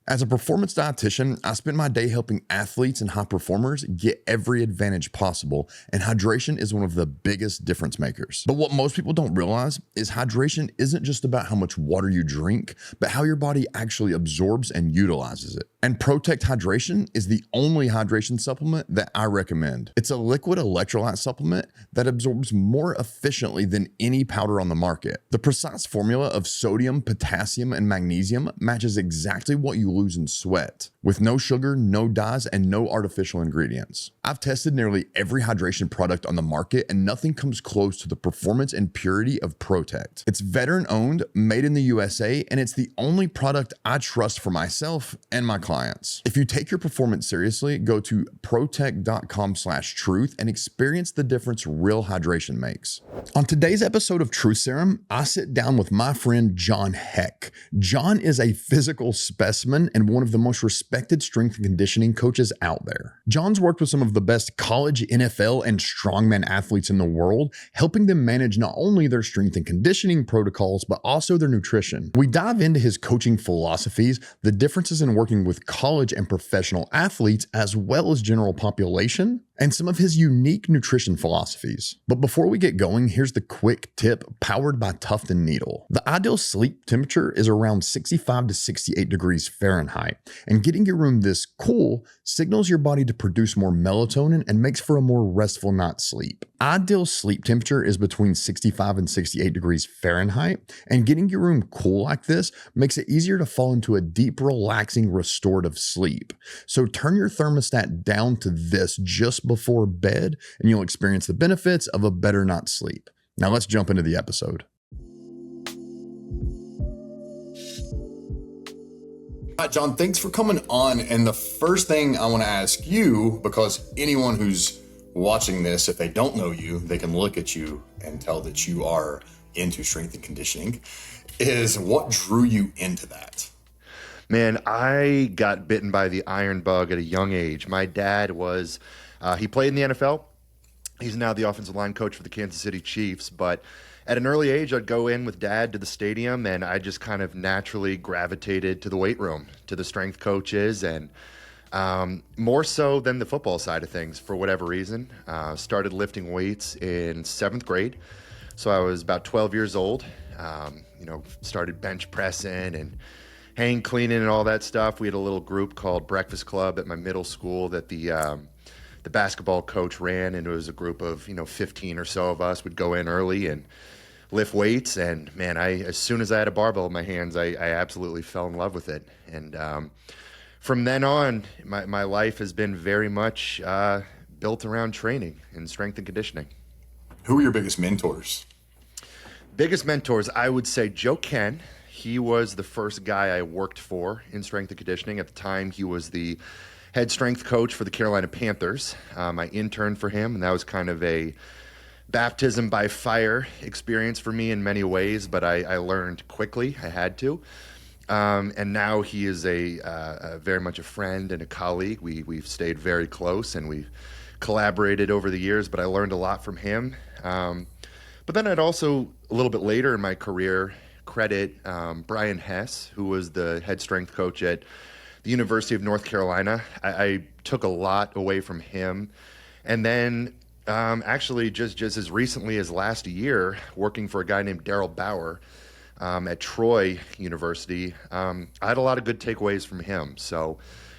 As a performance dietitian, I spend my day helping athletes and high performers get every advantage possible, and hydration is one of the biggest difference makers. But what most people don't realize is hydration isn't just about how much water you drink, but how your body actually absorbs and utilizes it. And Protect Hydration is the only hydration supplement that I recommend. It's a liquid electrolyte supplement that absorbs more efficiently than any powder on the market. The precise formula of sodium, potassium, and magnesium matches exactly what you lose in sweat, with no sugar, no dyes, and no artificial ingredients. I've tested nearly every hydration product on the market, and nothing comes close to the performance and purity of Protect. It's veteran-owned, made in the USA, and it's the only product I trust for myself and my clients. If you take your performance seriously, go to protect.com/truth and experience the difference real hydration makes. On today's episode of Truth Serum, I sit down with my friend Jon Heck. Jon is a physical specimen and one of the most respected strength and conditioning coaches out there. Jon's worked with some of the best college, NFL, and strongman athletes in the world, helping them manage not only their strength and conditioning protocols, but also their nutrition. We dive into his coaching philosophies, the differences in working with college and professional athletes, as well as general population, and some of his unique nutrition philosophies. But before we get going, here's the quick tip powered by Tuft & Needle. The ideal sleep temperature is around 65 to 68 degrees Fahrenheit, and getting your room this cool signals your body to produce more melatonin and makes for a more restful night's sleep. Ideal sleep temperature is between 65 and 68 degrees Fahrenheit, and getting your room cool like this makes it easier to fall into a deep, relaxing, restorative sleep. So turn your thermostat down to this just before bed, and you'll experience the benefits of a better night's sleep. Now let's jump into the episode. All right, Jon, thanks for coming on. And the first thing I want to ask you, because anyone who's watching this, if they don't know you, they can look at you and tell that you are into strength and conditioning, is what drew you into that? Man, I got bitten by the iron bug at a young age. My dad was, he played in the NFL. He's now the offensive line coach for the Kansas City Chiefs. But at an early age, I'd go in with dad to the stadium, and I just kind of naturally gravitated to the weight room, to the strength coaches, and more so than the football side of things for whatever reason. Started lifting weights in 7th grade. So I was about 12 years old, started bench pressing and hang cleaning and all that stuff. We had a little group called Breakfast Club at my middle school that the basketball coach ran, and it was a group of 15 or so of us would go in early and lift weights. And man, as soon as I had a barbell in my hands, I absolutely fell in love with it. And from then on, my life has been very much built around training and strength and conditioning. Who were your biggest mentors? Biggest mentors, I would say Joe Ken. He was the first guy I worked for in strength and conditioning. At the time, he was the head strength coach for the Carolina Panthers. I interned for him, and that was kind of a baptism by fire experience for me in many ways, but I learned quickly. I had to. And now he is a very much a friend and a colleague. We've stayed very close, and we've collaborated over the years, but I learned a lot from him. But then I'd also, a little bit later in my career, credit Brian Hess, who was the head strength coach at the University of North Carolina. I took a lot away from him. And then actually just as recently as last year, working for a guy named Daryl Bauer at Troy University, I had a lot of good takeaways from him. So,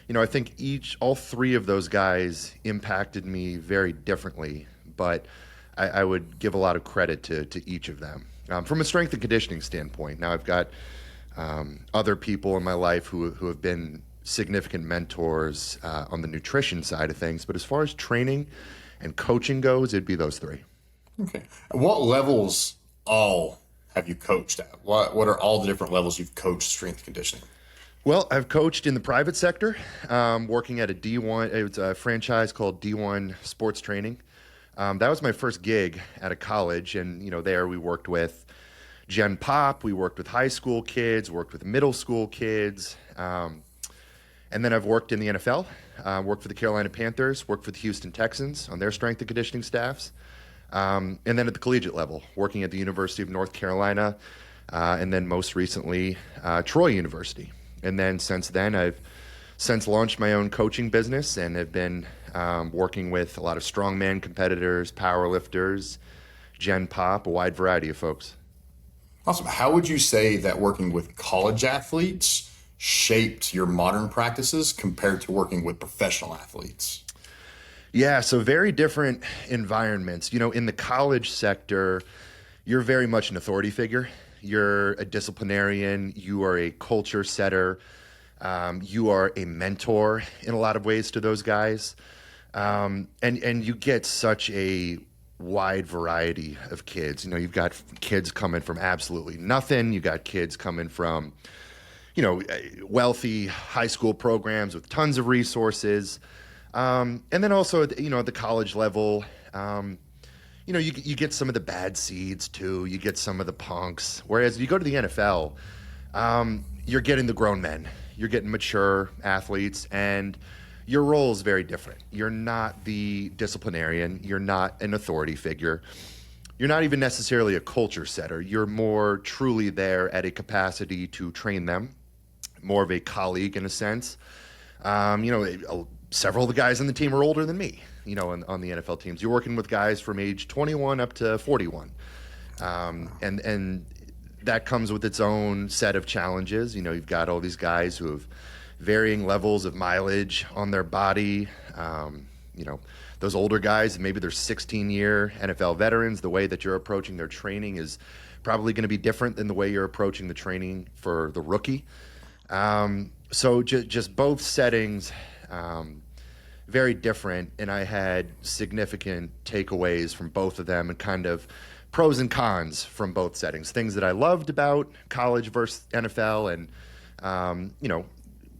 I think all three of those guys impacted me very differently, but I would give a lot of credit to each of them. From a strength and conditioning standpoint, now I've got other people in my life who have been significant mentors on the nutrition side of things, but as far as training and coaching goes, it'd be those three. Okay. What levels all have you coached at? What are all the different levels you've coached strength and conditioning? Well, I've coached in the private sector, working at a D1, it's a franchise called D1 Sports Training. That was my first gig at a college, and there we worked with Gen Pop, we worked with high school kids, worked with middle school kids, and then I've worked in the NFL, worked for the Carolina Panthers, worked for the Houston Texans on their strength and conditioning staffs, and then at the collegiate level, working at the University of North Carolina, and then most recently Troy University. And then since then, I've since launched my own coaching business and have been working with a lot of strongman competitors, powerlifters, Gen Pop, a wide variety of folks. Awesome. How would you say that working with college athletes shaped your modern practices compared to working with professional athletes? Yeah, so very different environments. In the college sector, you're very much an authority figure. You're a disciplinarian. You are a culture setter. You are a mentor in a lot of ways to those guys. And you get such a wide variety of kids. You've got kids coming from absolutely nothing. You got kids coming from, wealthy high school programs with tons of resources. And then also, at the college level, you get some of the bad seeds too. You get some of the punks. Whereas you go to the NFL, you're getting the grown men. You're getting mature athletes, and your role is very different. You're not the disciplinarian. You're not an authority figure. You're not even necessarily a culture setter. You're more truly there at a capacity to train them, more of a colleague in a sense. Several of the guys on the team are older than me, on the NFL teams. You're working with guys from age 21 up to 41. And that comes with its own set of challenges. You've got all these guys who have varying levels of mileage on their body. Those older guys, maybe they're 16-year NFL veterans. The way that you're approaching their training is probably going to be different than the way you're approaching the training for the rookie. So just both settings, very different, and I had significant takeaways from both of them and kind of pros and cons from both settings. Things that I loved about college versus NFL, and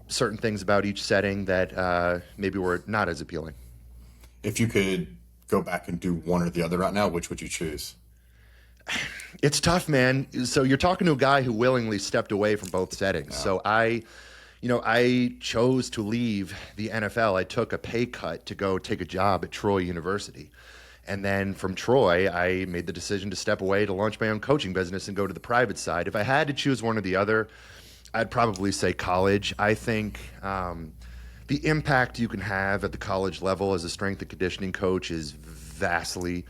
certain things about each setting that maybe were not as appealing. If you could go back and do one or the other right now, which would you choose? It's tough, man. So you're talking to a guy who willingly stepped away from both settings. Yeah. So I chose to leave the NFL. I took a pay cut to go take a job at Troy University. And then from Troy, I made the decision to step away to launch my own coaching business and go to the private side. If I had to choose one or the other, I'd probably say college. I think the impact you can have at the college level as a strength and conditioning coach is vastly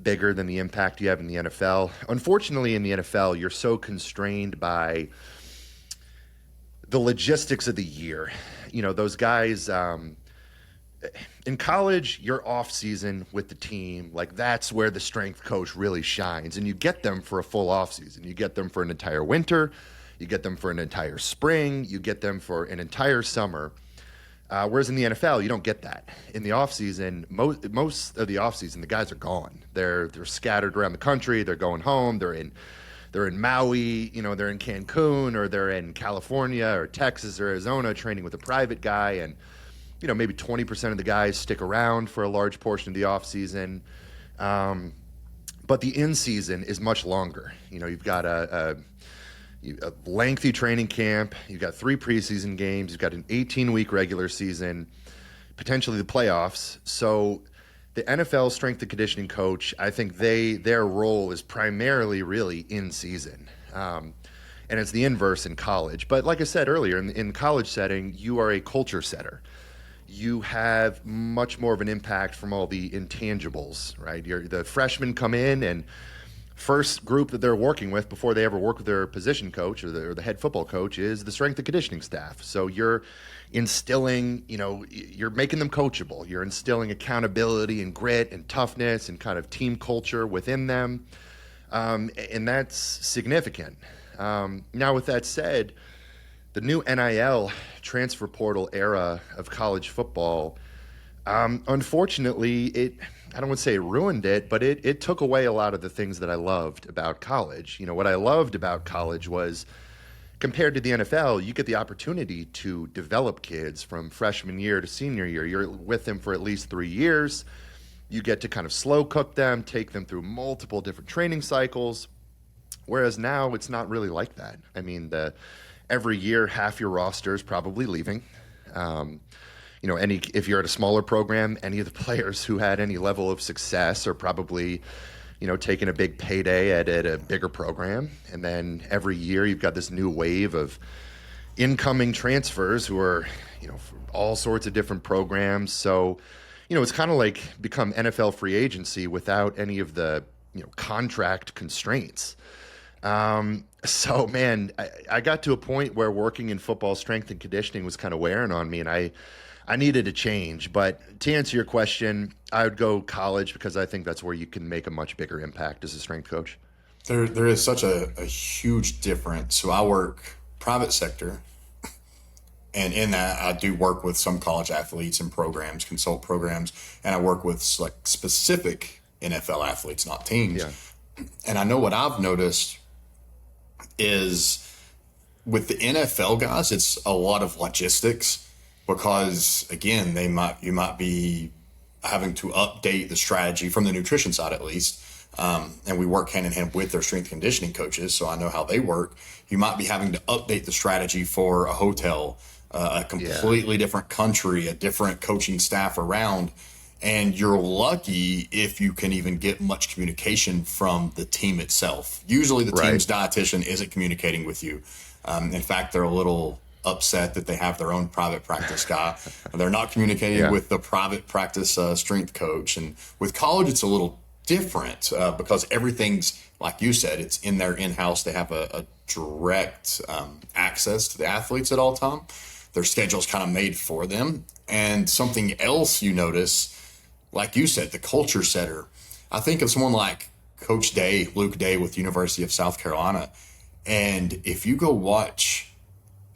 bigger than the impact you have in the NFL. Unfortunately, in the NFL, you're so constrained by the logistics of the year. Those guys, in college, you're off season with the team. Like, that's where the strength coach really shines. And you get them for a full off season. You get them for an entire winter. You get them for an entire spring. You get them for an entire summer. Whereas in the NFL, you don't get that. In the offseason, most of the offseason, the guys are gone. They're scattered around the country. They're going home. They're in Maui, they're in Cancun, or they're in California or Texas or Arizona training with a private guy. And, maybe 20% of the guys stick around for a large portion of the offseason. But the in-season is much longer. You've got a lengthy training camp. You've got 3 preseason games. You've got an 18-week regular season, potentially the playoffs. So the NFL strength and conditioning coach, I think their role is primarily really in season. And it's the inverse in college. But like I said earlier, in college setting, you are a culture setter. You have much more of an impact from all the intangibles, right? The freshmen come in, and first group that they're working with before they ever work with their position coach or the head football coach is the strength and conditioning staff. So you're instilling, you're making them coachable. You're instilling accountability and grit and toughness and kind of team culture within them. And that's significant. Now, with that said, the new NIL transfer portal era of college football, unfortunately, I don't want to say it ruined it, but it took away a lot of the things that I loved about college. What I loved about college was, compared to the NFL, you get the opportunity to develop kids from freshman year to senior year. You're with them for at least 3 years. You get to kind of slow cook them, take them through multiple different training cycles. Whereas now it's not really like that. I mean, every year, half your roster is probably leaving. If you're at a smaller program, any of the players who had any level of success are probably, taking a big payday at a bigger program. And then every year you've got this new wave of, incoming transfers who are, from all sorts of different programs. So, it's kind of like become NFL free agency without any of the, contract constraints. So man, I got to a point where working in football strength and conditioning was kind of wearing on me, and I needed a change. But to answer your question, I would go college because I think that's where you can make a much bigger impact as a strength coach. There is such a huge difference. So I work private sector, and in that I do work with some college athletes and programs, consult programs, and I work with like specific NFL athletes, not teams. Yeah. And I know what I've noticed is with the NFL guys, it's a lot of logistics because again, you might be having to update the strategy from the nutrition side at least. And we work hand in hand with their strength conditioning coaches, so I know how they work. You might be having to update the strategy for a hotel, a completely different country, a different coaching staff around. And you're lucky if you can even get much communication from the team itself. Usually the team's dietitian isn't communicating with you. In fact, they're a little upset that they have their own private practice guy. They're not communicating with the private practice strength coach. And with college, it's a little different because everything's, like you said, it's in their in-house. They have a direct access to the athletes at all time. Their schedule's kind of made for them. And something else you notice, like you said, the culture setter. I think of someone like Coach Day, Luke Day with University of South Carolina. And if you go watch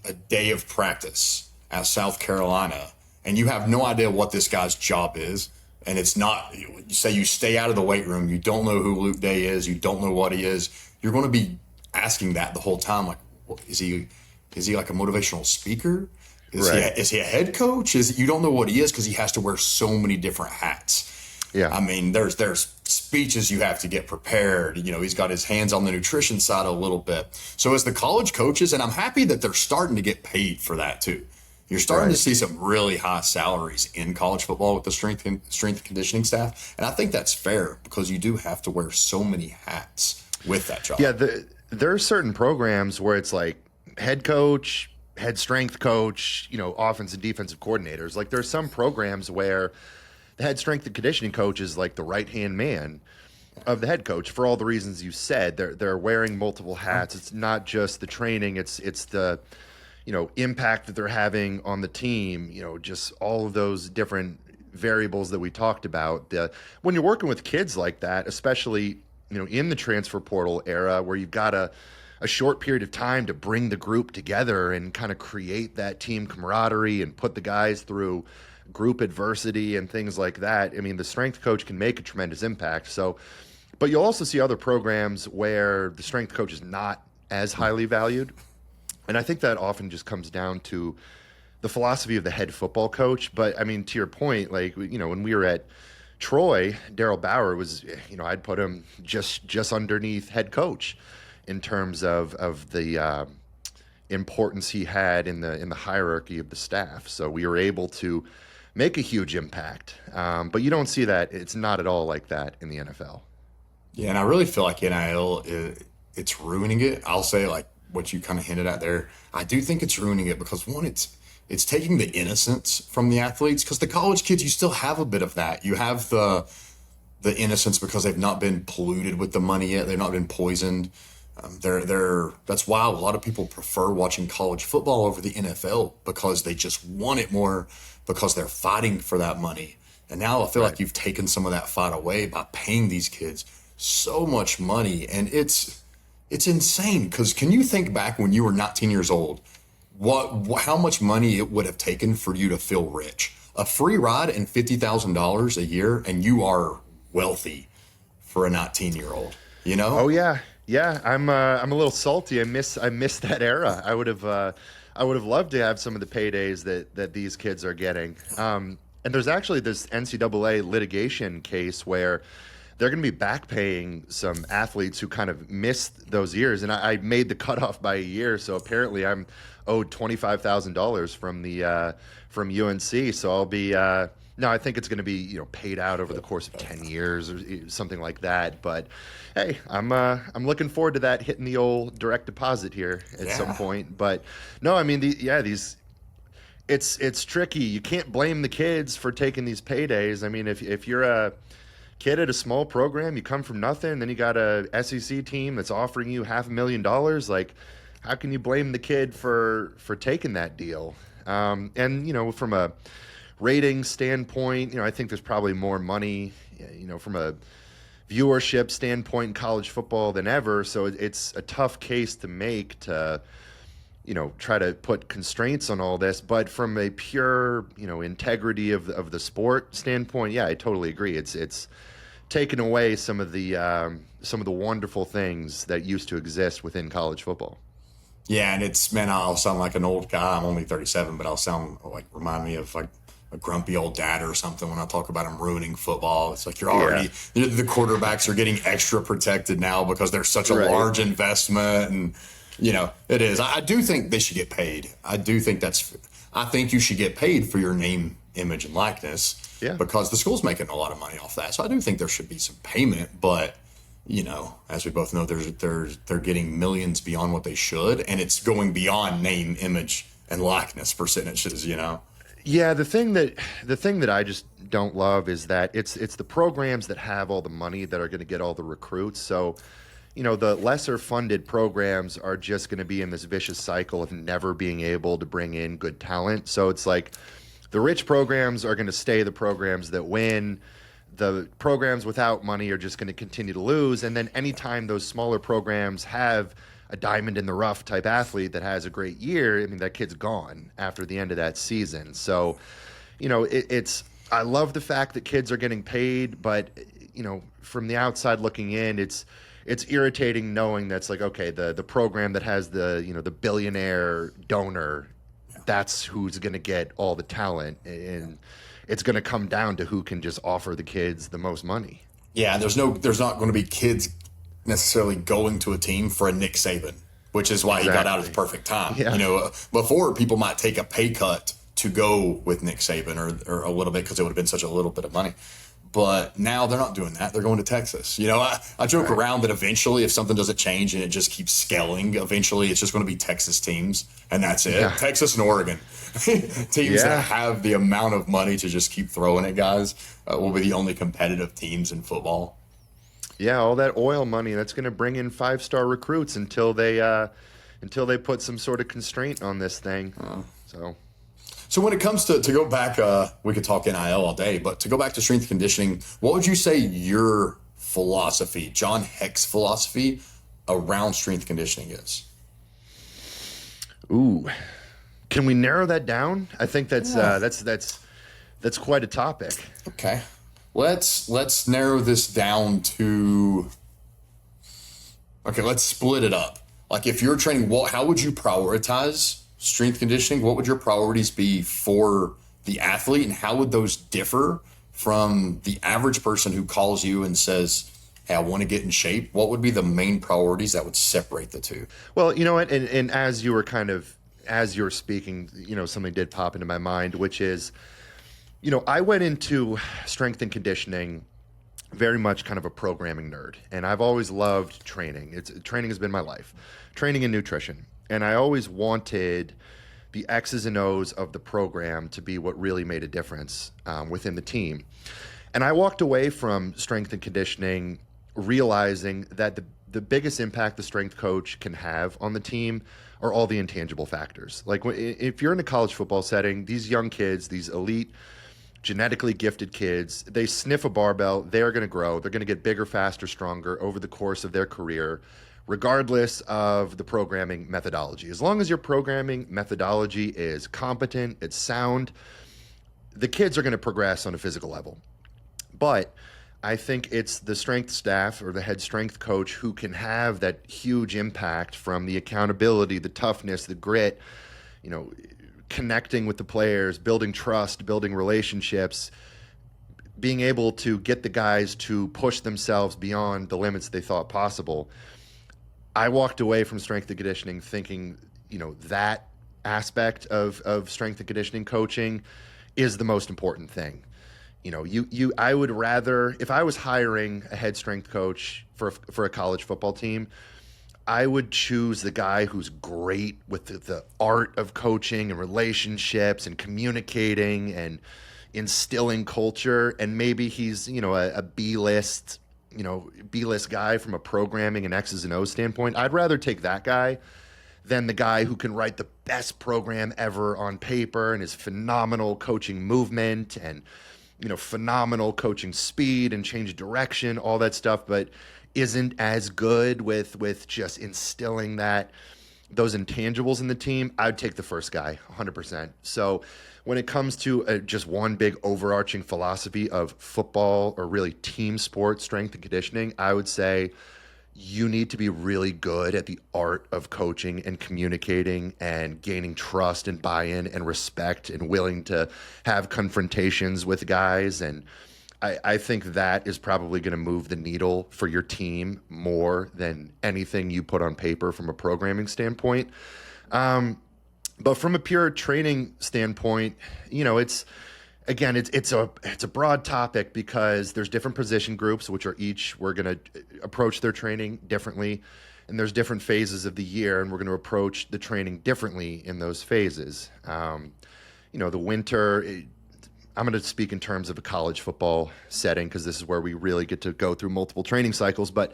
a day of practice at South Carolina and you have no idea what this guy's job is, and it's not, say you stay out of the weight room, you don't know who Luke Day is, you don't know what he is, you're going to be asking that the whole time. Like, is he like a motivational speaker? Is he a head coach? You don't know what he is because he has to wear so many different hats. Yeah. I mean, there's speeches you have to get prepared. He's got his hands on the nutrition side a little bit. So as the college coaches, and I'm happy that they're starting to get paid for that too. You're starting to see some really high salaries in college football with the strength and conditioning staff. And I think that's fair because you do have to wear so many hats with that job. Yeah, there are certain programs where it's like head coach, head strength coach, offense and defensive coordinators. Like there's some programs where the head strength and conditioning coach is like the right-hand man of the head coach for all the reasons you said. They're wearing multiple hats. It's not just the training, it's the impact that they're having on the team, just all of those different variables that we talked about. When you're working with kids like that, especially, in the transfer portal era where you've got a short period of time to bring the group together and kind of create that team camaraderie and put the guys through group adversity and things like that. I mean, the strength coach can make a tremendous impact. So, but you'll also see other programs where the strength coach is not as highly valued. And I think that often just comes down to the philosophy of the head football coach. But I mean, to your point, like, when we were at Troy, Daryl Bauer was, I'd put him just underneath head coach in terms of the importance he had in the hierarchy of the staff. So we were able to make a huge impact. But you don't see that. It's not at all like that in the NFL. Yeah, and I really feel like NIL, it's ruining it. I'll say like what you kind of hinted at there. I do think it's ruining it because one, it's taking the innocence from the athletes because the college kids, you still have a bit of that. You have the innocence because they've not been polluted with the money yet. They've not been poisoned. That's why a lot of people prefer watching college football over the NFL because they just want it more because they're fighting for that money. And now I feel like you've taken some of that fight away by paying these kids so much money. And it's insane because can you think back when you were 19 years old, how much money it would have taken for you to feel rich? A free ride and $50,000 a year and you are wealthy for a 19-year-old, Oh yeah. Yeah, I'm a little salty. I miss that era. I would have loved to have some of the paydays that these kids are getting. And there's actually this NCAA litigation case where they're going to be back paying some athletes who kind of missed those years. And I made the cutoff by a year, so apparently I'm owed $25,000 from UNC. So I'll be no, I think it's going to be paid out over the course of 10 years or something like that. But hey, I'm looking forward to that hitting the old direct deposit here at some point. But no, I mean it's tricky. You can't blame the kids for taking these paydays. I mean, if you're a kid at a small program, you come from nothing, then you got a SEC team that's offering you $500,000. Like, how can you blame the kid for taking that deal? And from a rating standpoint, I think there's probably more money, from a viewership standpoint in college football than ever. So it's a tough case to make to, try to put constraints on all this. But from a pure, integrity of the sport standpoint, yeah, I totally agree. It's taken away some of the wonderful things that used to exist within college football. Yeah, and I'll sound like an old guy. I'm only 37, but remind me of like a grumpy old dad or something when I talk about him ruining football. It's like the quarterbacks are getting extra protected now because there's such a large investment, and it is. I do think they should get paid. I think you should get paid for your name, image, and likeness. Yeah. Because the school's making a lot of money off that. So I do think there should be some payment, but as we both know, they're getting millions beyond what they should, and it's going beyond name, image, and likeness percentages. Yeah, the thing that I just don't love is that it's the programs that have all the money that are going to get all the recruits. So, the lesser funded programs are just going to be in this vicious cycle of never being able to bring in good talent. So it's like the rich programs are going to stay the programs that win. The programs without money are just going to continue to lose. And then anytime those smaller programs have a diamond in the rough type athlete that has a great year, I mean, that kid's gone after the end of that season. So, I love the fact that kids are getting paid, but, from the outside looking in, it's irritating knowing that's like, okay, the program that has the billionaire donor, that's who's going to get all the talent. And it's going to come down to who can just offer the kids the most money. Yeah, there's not going to be kids necessarily going to a team for a Nick Saban, which is why he got out at the perfect time. Yeah. Before, people might take a pay cut to go with Nick Saban or a little bit because it would have been such a little bit of money. But now they're not doing that. They're going to Texas. I joke around that eventually, if something doesn't change and it just keeps scaling, eventually it's just going to be Texas teams, and that's it. Yeah. Texas and Oregon. Teams that have the amount of money to just keep throwing at guys will be the only competitive teams in football. Yeah, all that oil money, that's going to bring in 5-star recruits until they put some sort of constraint on this thing. So when it comes to go back, we could talk NIL all day, but to go back to strength conditioning, what would you say your philosophy, Jon Heck's philosophy around strength conditioning is? Ooh, can we narrow that down? I think that's quite a topic. Okay, let's narrow this down to. Okay, let's split it up. Like if you're training, how would you prioritize strength conditioning? What would your priorities be for the athlete, and how would those differ from the average person who calls you and says, hey, I want to get in shape? What would be the main priorities that would separate the two? Well, you know what? And as you were speaking, something did pop into my mind, which is, I went into strength and conditioning very much kind of a programming nerd, and I've always loved training. Training has been my life, training and nutrition. And I always wanted the X's and O's of the program to be what really made a difference within the team. And I walked away from strength and conditioning realizing that the biggest impact the strength coach can have on the team are all the intangible factors. Like if you're in a college football setting, these young kids, these elite, genetically gifted kids, they sniff a barbell, they're going to grow, they're going to get bigger, faster, stronger over the course of their career, regardless of the programming methodology. As long as your programming methodology is competent, it's sound, the kids are going to progress on a physical level. But I think it's the strength staff or the head strength coach who can have that huge impact from the accountability, the toughness, the grit, connecting with the players, building trust, building relationships, being able to get the guys to push themselves beyond the limits they thought possible. I walked away from strength and conditioning thinking, that aspect of strength and conditioning coaching is the most important thing. You know, I would rather, if I was hiring a head strength coach for a college football team, I would choose the guy who's great with the art of coaching and relationships and communicating and instilling culture. And maybe he's, you know, a B-list guy from a programming and X's and O's standpoint. I'd rather take that guy than the guy who can write the best program ever on paper and is phenomenal coaching movement and, you know, phenomenal coaching speed and change direction, all that stuff, but isn't as good with just instilling those intangibles in the team. I'd take the first guy 100%. So when it comes to just one big overarching philosophy of football or really team sport strength and conditioning, I would say you need to be really good at the art of coaching and communicating and gaining trust and buy-in and respect and willing to have confrontations with guys. And I think that is probably going to move the needle for your team more than anything you put on paper from a programming standpoint. But from a pure training standpoint, you know, it's a broad topic because there's different position groups, which we're going to approach their training differently. And there's different phases of the year, and we're going to approach the training differently in those phases. You know, the winter, I'm going to speak in terms of a college football setting because this is where we really get to go through multiple training cycles. But,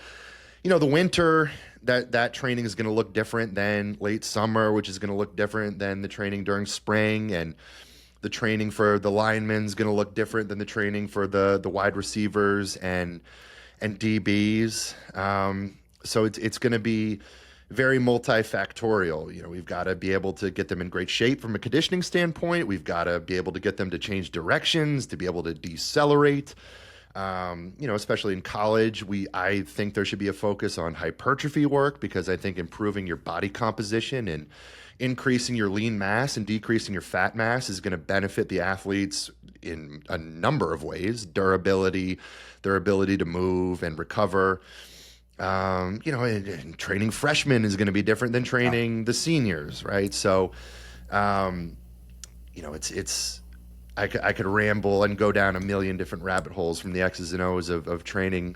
you know, the winter, that training is going to look different than late summer, which is going to look different than the training during spring. And the training for the linemen is going to look different than the training for the wide receivers and DBs. So it's going to be very multifactorial. You know, we've got to be able to get them in great shape from a conditioning standpoint. We've got to be able to get them to change directions, to be able to decelerate. You know, especially in college, I think there should be a focus on hypertrophy work because I think improving your body composition and increasing your lean mass and decreasing your fat mass is going to benefit the athletes in a number of ways. Durability, their ability to move and recover. You know, and training freshmen is going to be different than training the seniors, right? So, you know, I could ramble and go down a million different rabbit holes from the X's and O's of training,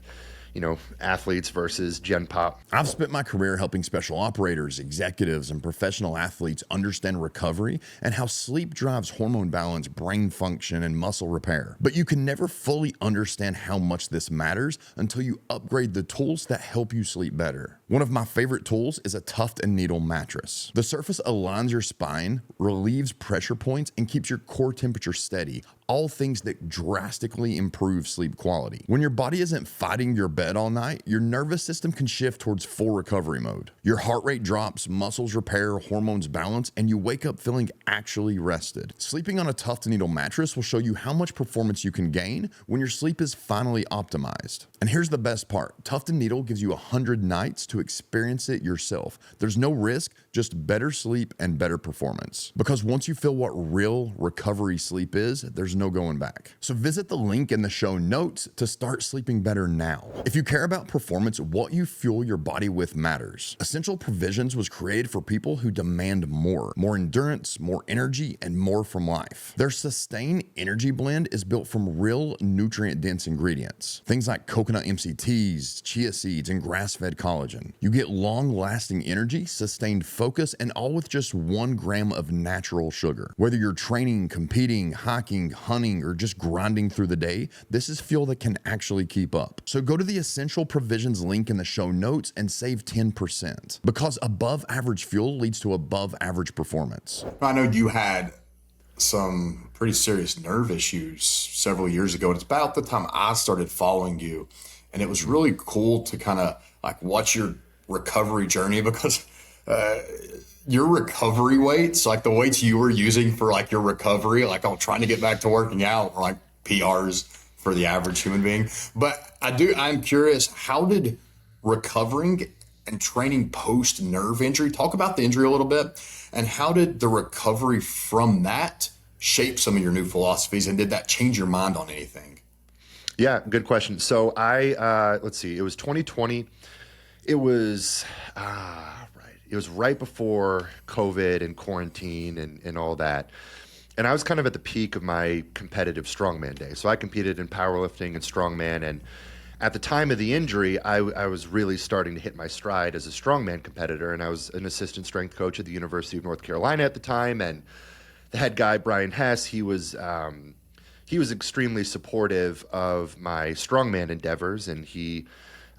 you know, athletes versus Gen Pop. I've spent my career helping special operators, executives, and professional athletes understand recovery and how sleep drives hormone balance, brain function, and muscle repair. But you can never fully understand how much this matters until you upgrade the tools that help you sleep better. One of my favorite tools is a tuft and needle mattress. The surface aligns your spine, relieves pressure points, and keeps your core temperature steady, all things that drastically improve sleep quality. When your body isn't fighting your bed all night, your nervous system can shift towards full recovery mode. Your heart rate drops, muscles repair, hormones balance, and you wake up feeling actually rested. Sleeping on a tuft and needle mattress will show you how much performance you can gain when your sleep is finally optimized. And here's the best part. Tuft and Needle gives you 100 nights to experience it yourself. There's no risk, just better sleep and better performance. Because once you feel what real recovery sleep is, there's no going back. So visit the link in the show notes to start sleeping better now. If you care about performance, what you fuel your body with matters. Essential Provisions was created for people who demand more endurance, more energy, and more from life. Their Sustain Energy Blend is built from real nutrient-dense ingredients. Things like coconut MCTs, chia seeds, and grass-fed collagen. You get long-lasting energy, sustained focus, and all with just 1 gram of natural sugar. Whether you're training, competing, hiking, hunting, or just grinding through the day, this is fuel that can actually keep up. So go to the Essential Provisions link in the show notes and save 10%. Because above average fuel leads to above average performance. I know you had some pretty serious nerve issues several years ago. It's about the time I started following you, and it was really cool to kind of like watch your recovery journey because your recovery weights, like the weights you were using for like your recovery, like I'm trying to get back to working out, were like PRs for the average human being. But I'm curious, how did recovering and training post nerve injury, talk about the injury a little bit, and how did the recovery from that shape some of your new philosophies, and did that change your mind on anything? Yeah, good question. So let's see, it was 2020. It was, it was right before COVID and quarantine and all that. And I was kind of at the peak of my competitive strongman days. So I competed in powerlifting and strongman. And at the time of the injury, I was really starting to hit my stride as a strongman competitor. And I was an assistant strength coach at the University of North Carolina at the time. And the head guy, Brian Hess, he was extremely supportive of my strongman endeavors. And he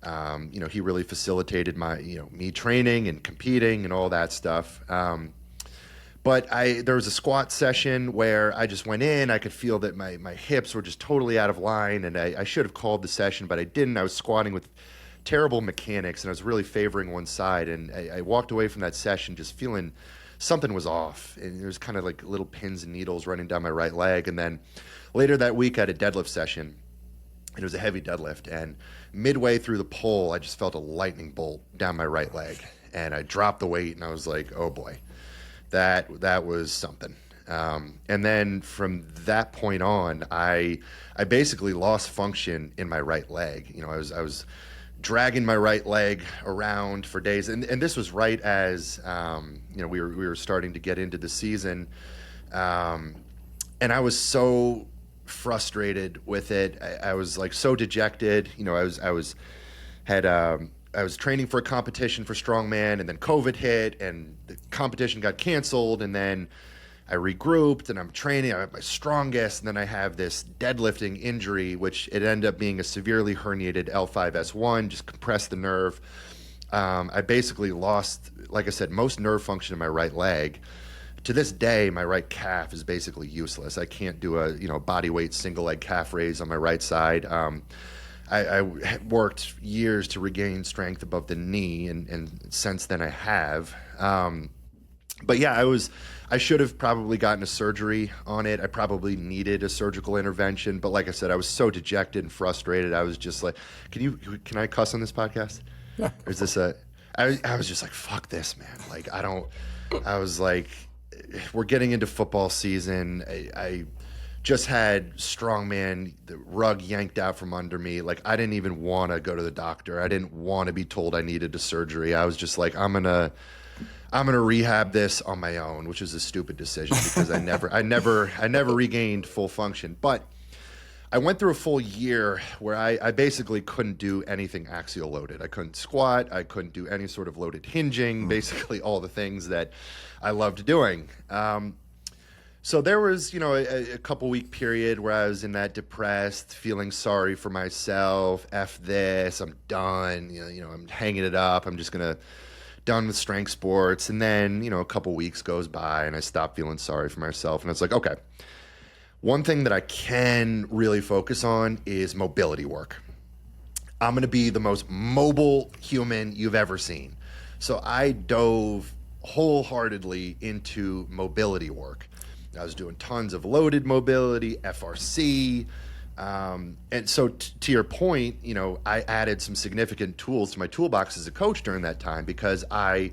really facilitated my, me training and competing and all that stuff. But there was a squat session where I just went in. I could feel that my hips were just totally out of line, and I should have called the session, but I didn't. I was squatting with terrible mechanics, and I was really favoring one side. And I walked away from that session just feeling something was off. And there was kind of like little pins and needles running down my right leg. And then later that week, I had a deadlift session. It was a heavy deadlift, and midway through the pull, I just felt a lightning bolt down my right leg, and I dropped the weight, and I was like, "Oh boy, that was something." And then from that point on, I basically lost function in my right leg. I was dragging my right leg around for days, and this was right as we were starting to get into the season, and I was so frustrated with it. I was like so dejected. I was training for a competition for strongman, and then COVID hit, and the competition got canceled, and then I regrouped, and I'm training. I'm at my strongest, and then I have this deadlifting injury, which it ended up being a severely herniated L5S1, just compressed the nerve. I basically lost, like I said, most nerve function in my right leg. To this day, my right calf is basically useless. I can't do a body weight single leg calf raise on my right side. I worked years to regain strength above the knee, and since then I have. But yeah, I should have probably gotten a surgery on it. I probably needed a surgical intervention. But like I said, I was so dejected and frustrated. I was just like, can I cuss on this podcast? Yeah. Or is this I was just like, fuck this, man. Like, I was like, we're getting into football season. I just had strongman, the rug yanked out from under me. Like, I didn't even want to go to the doctor. I didn't want to be told I needed a surgery. I was just like, I'm gonna rehab this on my own, which is a stupid decision because I never regained full function. But I went through a full year where I basically couldn't do anything axial loaded. I couldn't squat. I couldn't do any sort of loaded hinging, basically all the things that I loved doing. So there was, a couple week period where I was in that depressed, feeling sorry for myself. F this, I'm done. I'm hanging it up. I'm just done with strength sports. And then, a couple weeks goes by and I stopped feeling sorry for myself. And it's like, okay, one thing that I can really focus on is mobility work. I'm going to be the most mobile human you've ever seen. So I dove wholeheartedly into mobility work. I was doing tons of loaded mobility, FRC. And so to your point, I added some significant tools to my toolbox as a coach during that time because I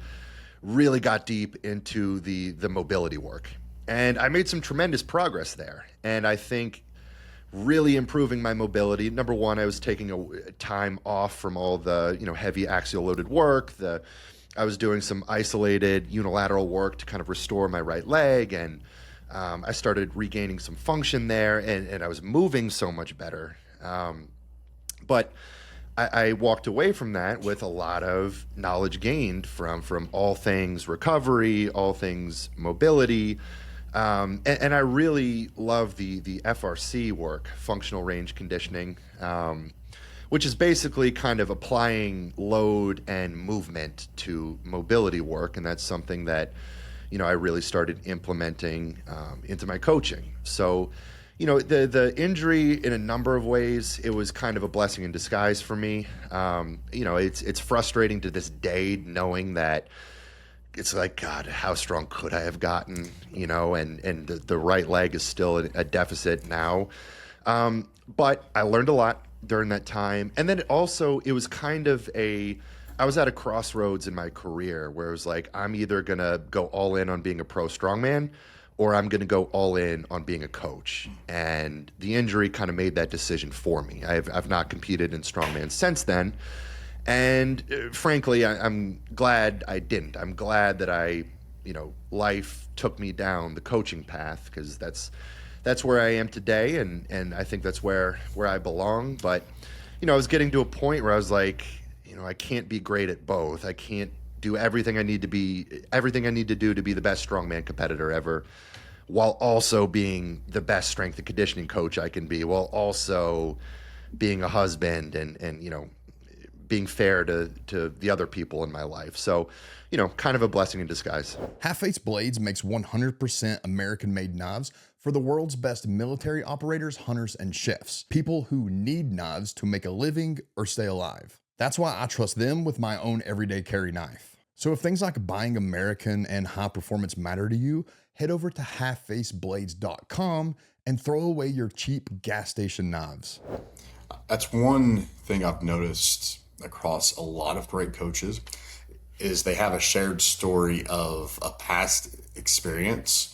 really got deep into the mobility work. And I made some tremendous progress there. And I think really improving my mobility, number one, I was taking a time off from all the, heavy axial loaded work. I was doing some isolated unilateral work to kind of restore my right leg. And I started regaining some function there, and I was moving so much better. But I walked away from that with a lot of knowledge gained from all things recovery, all things mobility. And I really love the FRC work, functional range conditioning, which is basically kind of applying load and movement to mobility work. And that's something that, I really started implementing into my coaching. So, the injury in a number of ways, it was kind of a blessing in disguise for me. It's frustrating to this day knowing that it's like, God, how strong could I have gotten, and the right leg is still a deficit now. But I learned a lot during that time. And then it was kind of I was at a crossroads in my career where it was like, I'm either going to go all in on being a pro strongman or I'm going to go all in on being a coach. And the injury kind of made that decision for me. I've not competed in strongman since then. And frankly, I'm glad I didn't. I'm glad that life took me down the coaching path, because that's where I am today, and I think that's where I belong. But I was getting to a point where I was like, I can't be great at both. I can't do everything I need to do to be the best strongman competitor ever, while also being the best strength and conditioning coach I can be, while also being a husband and being fair to the other people in my life. So, kind of a blessing in disguise. Half-Face Blades makes 100% American-made knives for the world's best military operators, hunters, and chefs. People who need knives to make a living or stay alive. That's why I trust them with my own everyday carry knife. So if things like buying American and high performance matter to you, head over to halffaceblades.com and throw away your cheap gas station knives. That's one thing I've noticed across a lot of great coaches, is they have a shared story of a past experience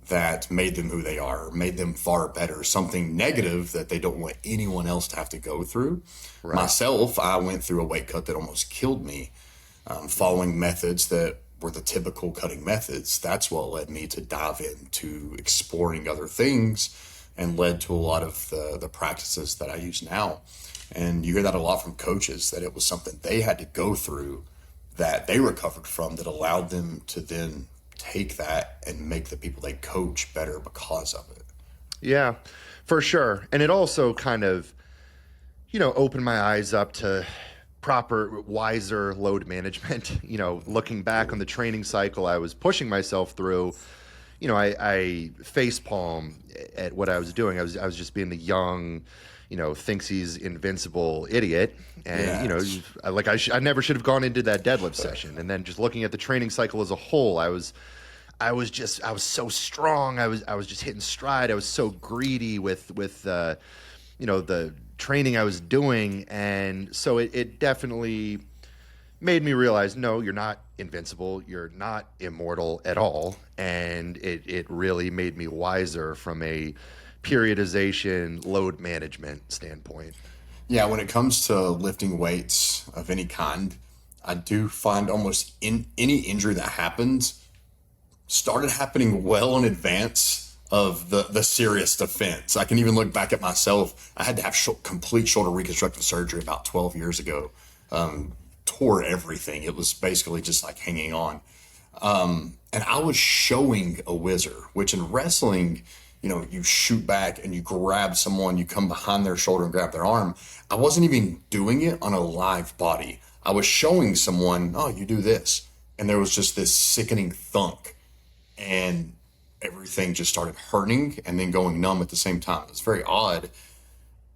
that made them who they are, made them far better, something negative that they don't want anyone else to have to go through. Right. Myself, I went through a weight cut that almost killed me, following methods that were the typical cutting methods. That's what led me to dive into exploring other things and led to a lot of the practices that I use now. And you hear that a lot from coaches, that it was something they had to go through that they recovered from, that allowed them to then take that and make the people they coach better because of it. Yeah, for sure. And it also kind of, opened my eyes up to proper, wiser load management. Looking back on the training cycle I was pushing myself through, I facepalm at what I was doing. I was just being the young, thinks he's invincible idiot. And, I never should have gone into that deadlift session. And then just looking at the training cycle as a whole, I was so strong. I was just hitting stride. I was so greedy with the training I was doing. And so it definitely made me realize, no, you're not invincible. You're not immortal at all. And it really made me wiser from a periodization, load management standpoint. Yeah, when it comes to lifting weights of any kind, I do find almost in any injury that happens started happening well in advance of the serious offense. I can even look back at myself. I had to have complete shoulder reconstructive surgery about 12 years ago. Tore everything. It was basically just like hanging on. And I was showing a whizzer, which in wrestling, you shoot back and you grab someone, you come behind their shoulder and grab their arm. I wasn't even doing it on a live body. I was showing someone, oh, you do this. And there was just this sickening thunk. And everything just started hurting and then going numb at the same time. It was very odd.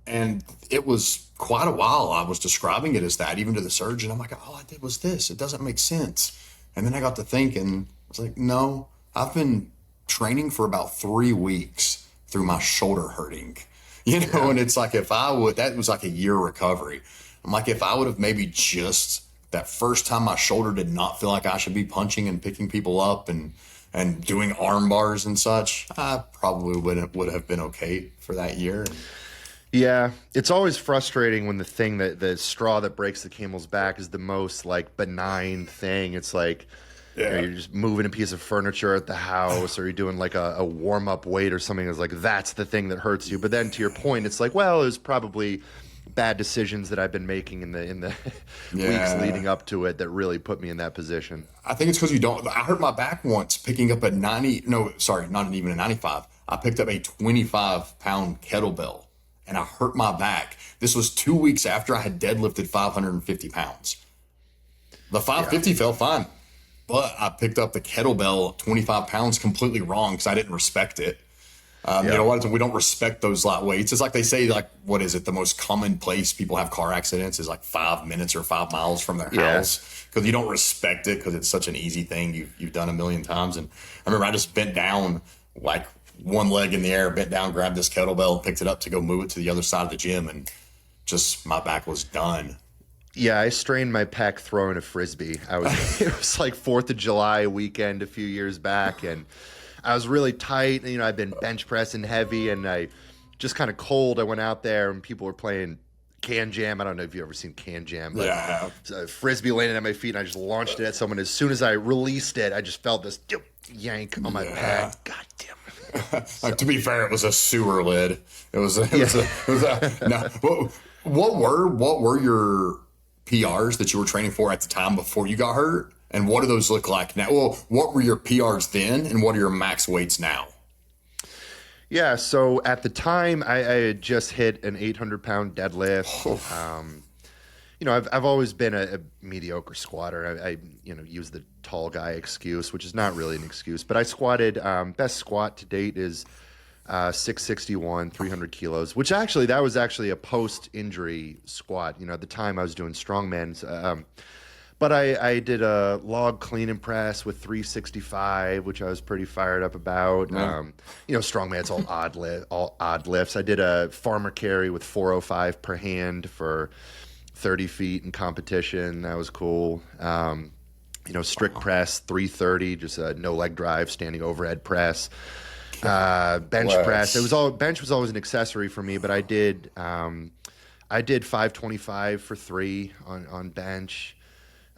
And it was quite a while I was describing it as that, even to the surgeon. I'm like, all I did was this. It doesn't make sense. And then I got to thinking, I was like, no, I've been training for about 3 weeks through my shoulder hurting, and it's like, that was like a year recovery. I'm like, if I would have maybe just that first time my shoulder did not feel like I should be punching and picking people up and doing arm bars and such, I probably would have been okay for that year. Yeah, it's always frustrating when the straw that breaks the camel's back is the most like benign thing. It's like, you're just moving a piece of furniture at the house, or you're doing like a warm-up weight or something. It's like, that's the thing that hurts you. But then to your point, it's like, well, it was probably bad decisions that I've been making in the weeks leading up to it that really put me in that position. I think it's because I hurt my back once picking up not even a 95. I picked up a 25-pound kettlebell and I hurt my back. This was 2 weeks after I had deadlifted 550 pounds. The 550 felt fine. But I picked up the kettlebell 25 pounds completely wrong because I didn't respect it. You know what? We don't respect those light weights. It's like they say, like, what is it? The most common place people have car accidents is like 5 minutes or 5 miles from their house, because you don't respect it because it's such an easy thing you've done a million times. And I remember I just bent down, like one leg in the air, bent down, grabbed this kettlebell, and picked it up to go move it to the other side of the gym, and just my back was done. Yeah, I strained my pec throwing a Frisbee. It was like 4th of July weekend a few years back, and I was really tight. I'd been bench pressing heavy, and I just kind of cold. I went out there and people were playing can jam. I don't know if you've ever seen can jam, but Yeah. a frisbee landed at my feet and I just launched it at someone. As soon as I released it, I just felt this yank on my pad. God damn it. To be fair, it was a sewer lid. It was no. What were your PRs that you were training for at the time before you got hurt? And what do those look like now? Well, what were your PRs then, and what are your max weights now? Yeah, so at the time, I had just hit an 800-pound deadlift. I've always been a mediocre squatter. I use the tall guy excuse, which is not really an excuse. But I squatted, best squat to date is 661, 300 kilos, which that was actually a post-injury squat. At the time I was doing strongman's. But I did a log clean and press with 365, which I was pretty fired up about. Strongman's all odd lifts. I did a farmer carry with 405 per hand for 30 feet in competition. That was cool. Strict press 330, just a no leg drive, standing overhead press. Bench press. Bench was always an accessory for me, but I did 525 for 3 on bench.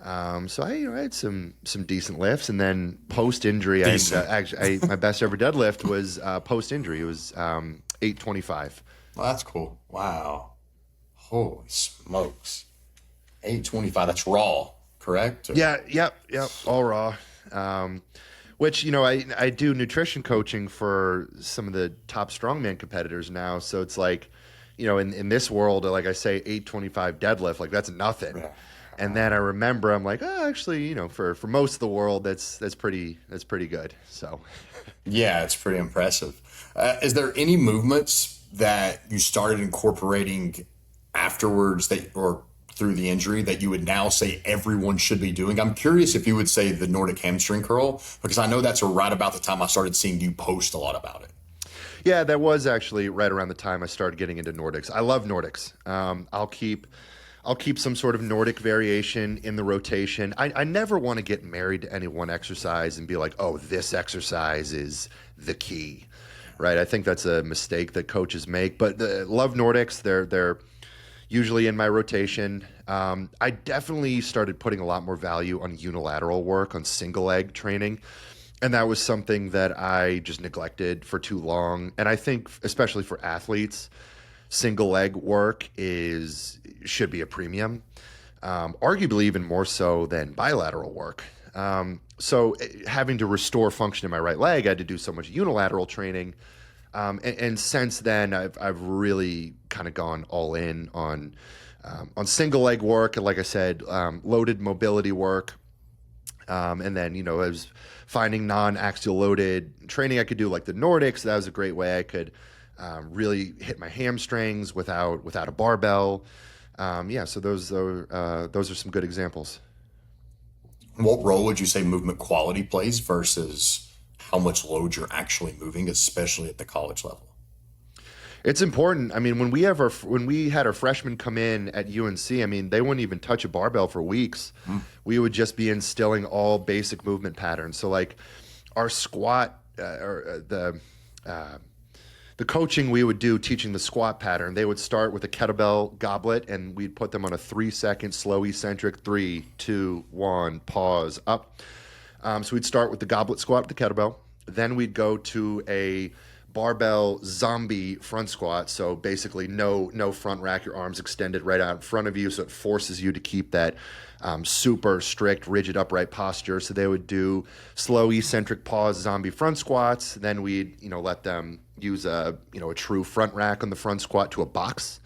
So I had some decent lifts, and then post injury, my best ever deadlift was post injury. It was 825. Well, that's cool. Wow, holy smokes, 825. That's raw, correct? Yep, all raw. Which I do nutrition coaching for some of the top strongman competitors now, so it's like, in this world, like I say, 825 deadlift, like that's nothing. Yeah. And then I remember I'm like, actually, for most of the world, that's pretty good. So, yeah, it's pretty impressive. Is there any movements that you started incorporating afterwards or through the injury that you would now say everyone should be doing? I'm curious if you would say the Nordic hamstring curl, because I know that's right about the time I started seeing you post a lot about it. Yeah, that was actually right around the time I started getting into Nordics. I love Nordics. I'll keep some sort of Nordic variation in the rotation. I never want to get married to any one exercise and be like, oh, this exercise is the key, right? I think that's a mistake that coaches make. But love Nordics. They're usually in my rotation. I definitely started putting a lot more value on unilateral work, on single leg training. And that was something that I just neglected for too long. And I think, especially for athletes, single leg work should be a premium, arguably even more so than bilateral work. So having to restore function in my right leg, I had to do so much unilateral training. And since then, I've really kind of gone all in on single leg work. And like I said, loaded mobility work. And then, I was finding non-axial loaded training I could do, like the Nordics. That was a great way I could really hit my hamstrings without a barbell. So those are some good examples. What role would you say movement quality plays versus how much load you're actually moving, especially at the college level? It's important. I mean, when we had our freshmen come in at UNC, they wouldn't even touch a barbell for weeks. We would just be instilling all basic movement patterns. So like our squat, the coaching we would do teaching the squat pattern, they would start with a kettlebell goblet, and we'd put them on a 3-second slow eccentric, 3, 2, 1, pause, up. So we'd start with the goblet squat with the kettlebell. Then we'd go to a barbell zombie front squat. So basically no front rack, your arms extended right out in front of you. So it forces you to keep that super strict, rigid, upright posture. So they would do slow eccentric pause zombie front squats. Then we'd, let them use a true front rack on the front squat to a box.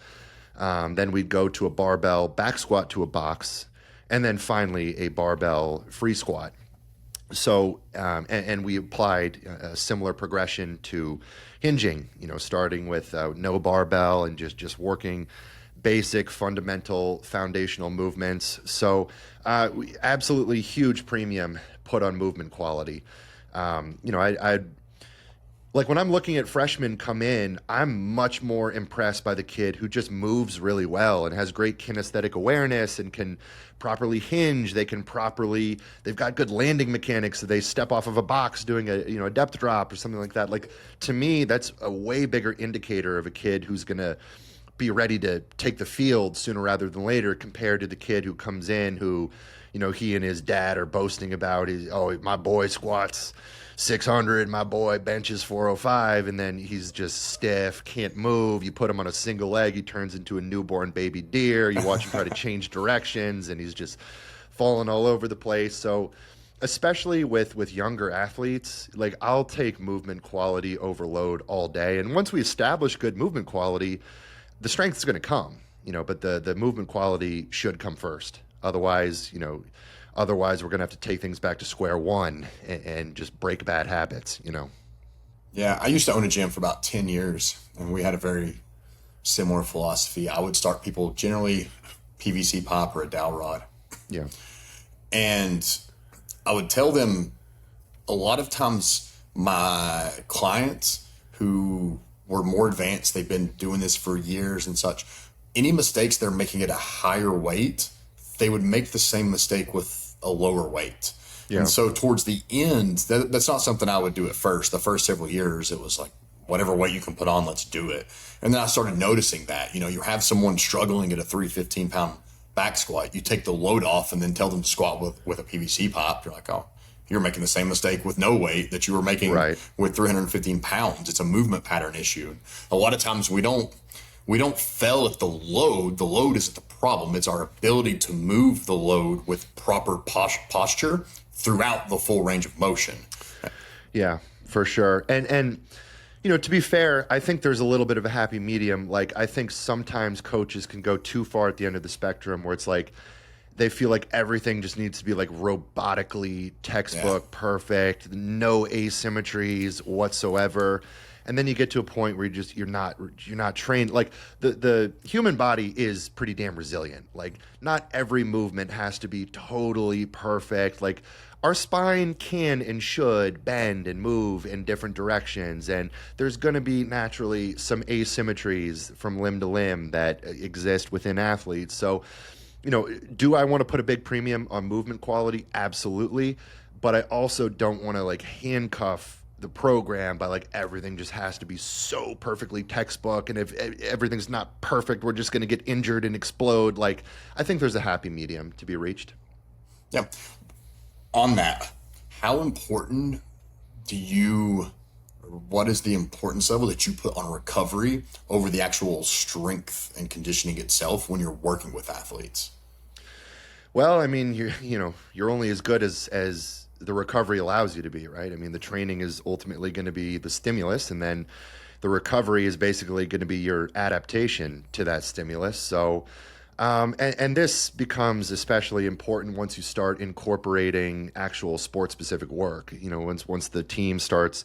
Then we'd go to a barbell back squat to a box. And then finally a barbell free squat. So, and we applied a similar progression to hinging, starting with no barbell and just working basic, fundamental, foundational movements. So, absolutely huge premium put on movement quality. I like when I'm looking at freshmen come in, I'm much more impressed by the kid who just moves really well and has great kinesthetic awareness and can properly hinge. They've got good landing mechanics. So they step off of a box doing a depth drop or something like that. Like, to me, that's a way bigger indicator of a kid who's going to be ready to take the field sooner rather than later, compared to the kid who comes in who, he and his dad are boasting about my boy squats 600, my boy benches 405, and then he's just stiff, can't move. You put him on a single leg, he turns into a newborn baby deer. You watch him try to change directions, and he's just falling all over the place. So especially with younger athletes, like, I'll take movement quality over load all day. And once we establish good movement quality, the strength is going to come, but the movement quality should come first. Otherwise, we're going to have to take things back to square one and just break bad habits, Yeah, I used to own a gym for about 10 years, and we had a very similar philosophy. I would start people generally PVC pop or a dowel rod. Yeah. And I would tell them, a lot of times my clients who were more advanced, they've been doing this for years and such, any mistakes they're making at a higher weight, they would make the same mistake with a lower weight. Yeah. And so towards the end, that's not something I would do at first. The first several years, it was like, whatever weight you can put on, let's do it. And then I started noticing that, you have someone struggling at a 315-pound back squat, you take the load off and then tell them to squat with a PVC pop. You're like, oh, you're making the same mistake with no weight that you were making with 315 pounds. It's a movement pattern issue. A lot of times we don't fail at the load. The load isn't the problem. It's our ability to move the load with proper posture throughout the full range of motion. Yeah, for sure. And to be fair, I think there's a little bit of a happy medium. Like, I think sometimes coaches can go too far at the end of the spectrum, where it's like they feel like everything just needs to be like robotically textbook perfect, no asymmetries whatsoever. And then you get to a point where you're not trained. Like, the human body is pretty damn resilient. Like, not every movement has to be totally perfect. Like, our spine can and should bend and move in different directions, and there's going to be naturally some asymmetries from limb to limb that exist within athletes. So, do I want to put a big premium on movement quality? Absolutely. But I also don't want to like handcuff the program by like everything just has to be so perfectly textbook, and if everything's not perfect, we're just going to get injured and explode. Like, I think there's a happy medium to be reached. Yeah. On that, how important what is the importance level that you put on recovery over the actual strength and conditioning itself when you're working with athletes? Well, I mean, you're only as good as the recovery allows you to be, right? I mean, the training is ultimately going to be the stimulus, and then the recovery is basically going to be your adaptation to that stimulus. So, and this becomes especially important once you start incorporating actual sport-specific work. Once the team starts,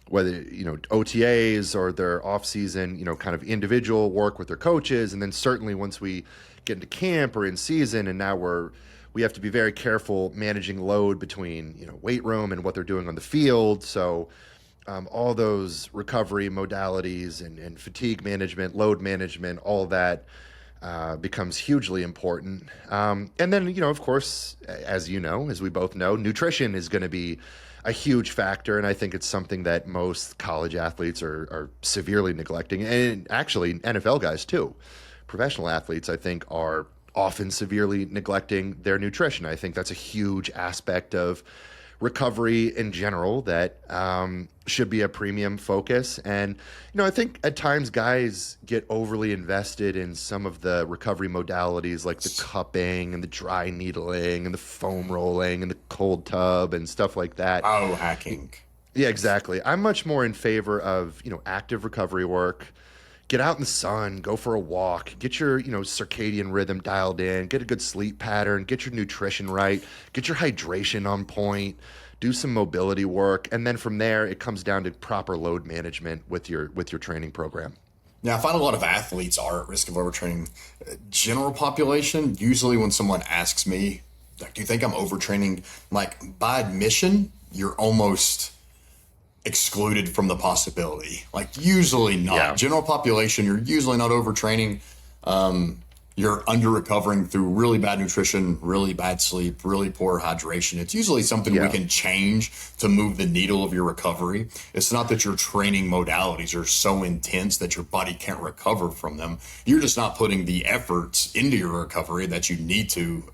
whether OTAs or their off-season, kind of individual work with their coaches, and then certainly once we get into camp or in season, and now we have to be very careful managing load between weight room and what they're doing on the field. So all those recovery modalities and fatigue management, load management, all that becomes hugely important. And then, of course, as we both know, nutrition is going to be a huge factor. And I think it's something that most college athletes are severely neglecting, and actually NFL guys too. Professional athletes, I think, are often severely neglecting their nutrition. I think that's a huge aspect of recovery in general that should be a premium focus. And, I think at times guys get overly invested in some of the recovery modalities like the cupping and the dry needling and the foam rolling and the cold tub and stuff like that. Biohacking. Yeah, exactly. I'm much more in favor of, active recovery work. Get out in the sun, go for a walk, get your, circadian rhythm dialed in, get a good sleep pattern, get your nutrition right, get your hydration on point, do some mobility work, and then from there it comes down to proper load management with your training program. Now, I find a lot of athletes are at risk of overtraining. General population, usually when someone asks me, like, do you think I'm overtraining? Like, by admission, you're almost excluded from the possibility. Like, usually not. Yeah. General population, you're usually not overtraining. you're under recovering through really bad nutrition, really bad sleep, really poor hydration. It's usually something we can change to move the needle of your recovery. It's not that your training modalities are so intense that your body can't recover from them. You're just not putting the efforts into your recovery that you need to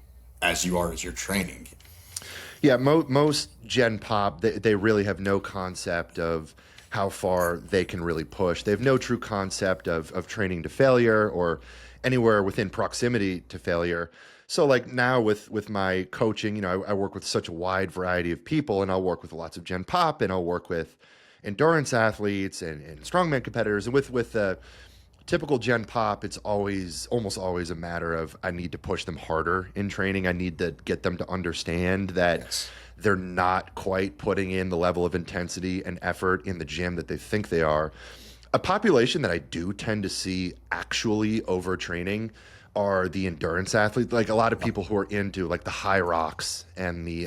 as you're training. Yeah, most Gen Pop, they really have no concept of how far they can really push. They have no true concept of training to failure or anywhere within proximity to failure. So like now with my coaching, you know, I work with such a wide variety of people, and I'll work with lots of Gen Pop, and I'll work with endurance athletes and strongman competitors. And with typical Gen Pop, it's almost always a matter of I need to push them harder in training. I need to get them to understand that they're not quite putting in the level of intensity and effort in the gym that they think they are. A population that I do tend to see actually overtraining are the endurance athletes. Like a lot of people who are into like the high rocks and the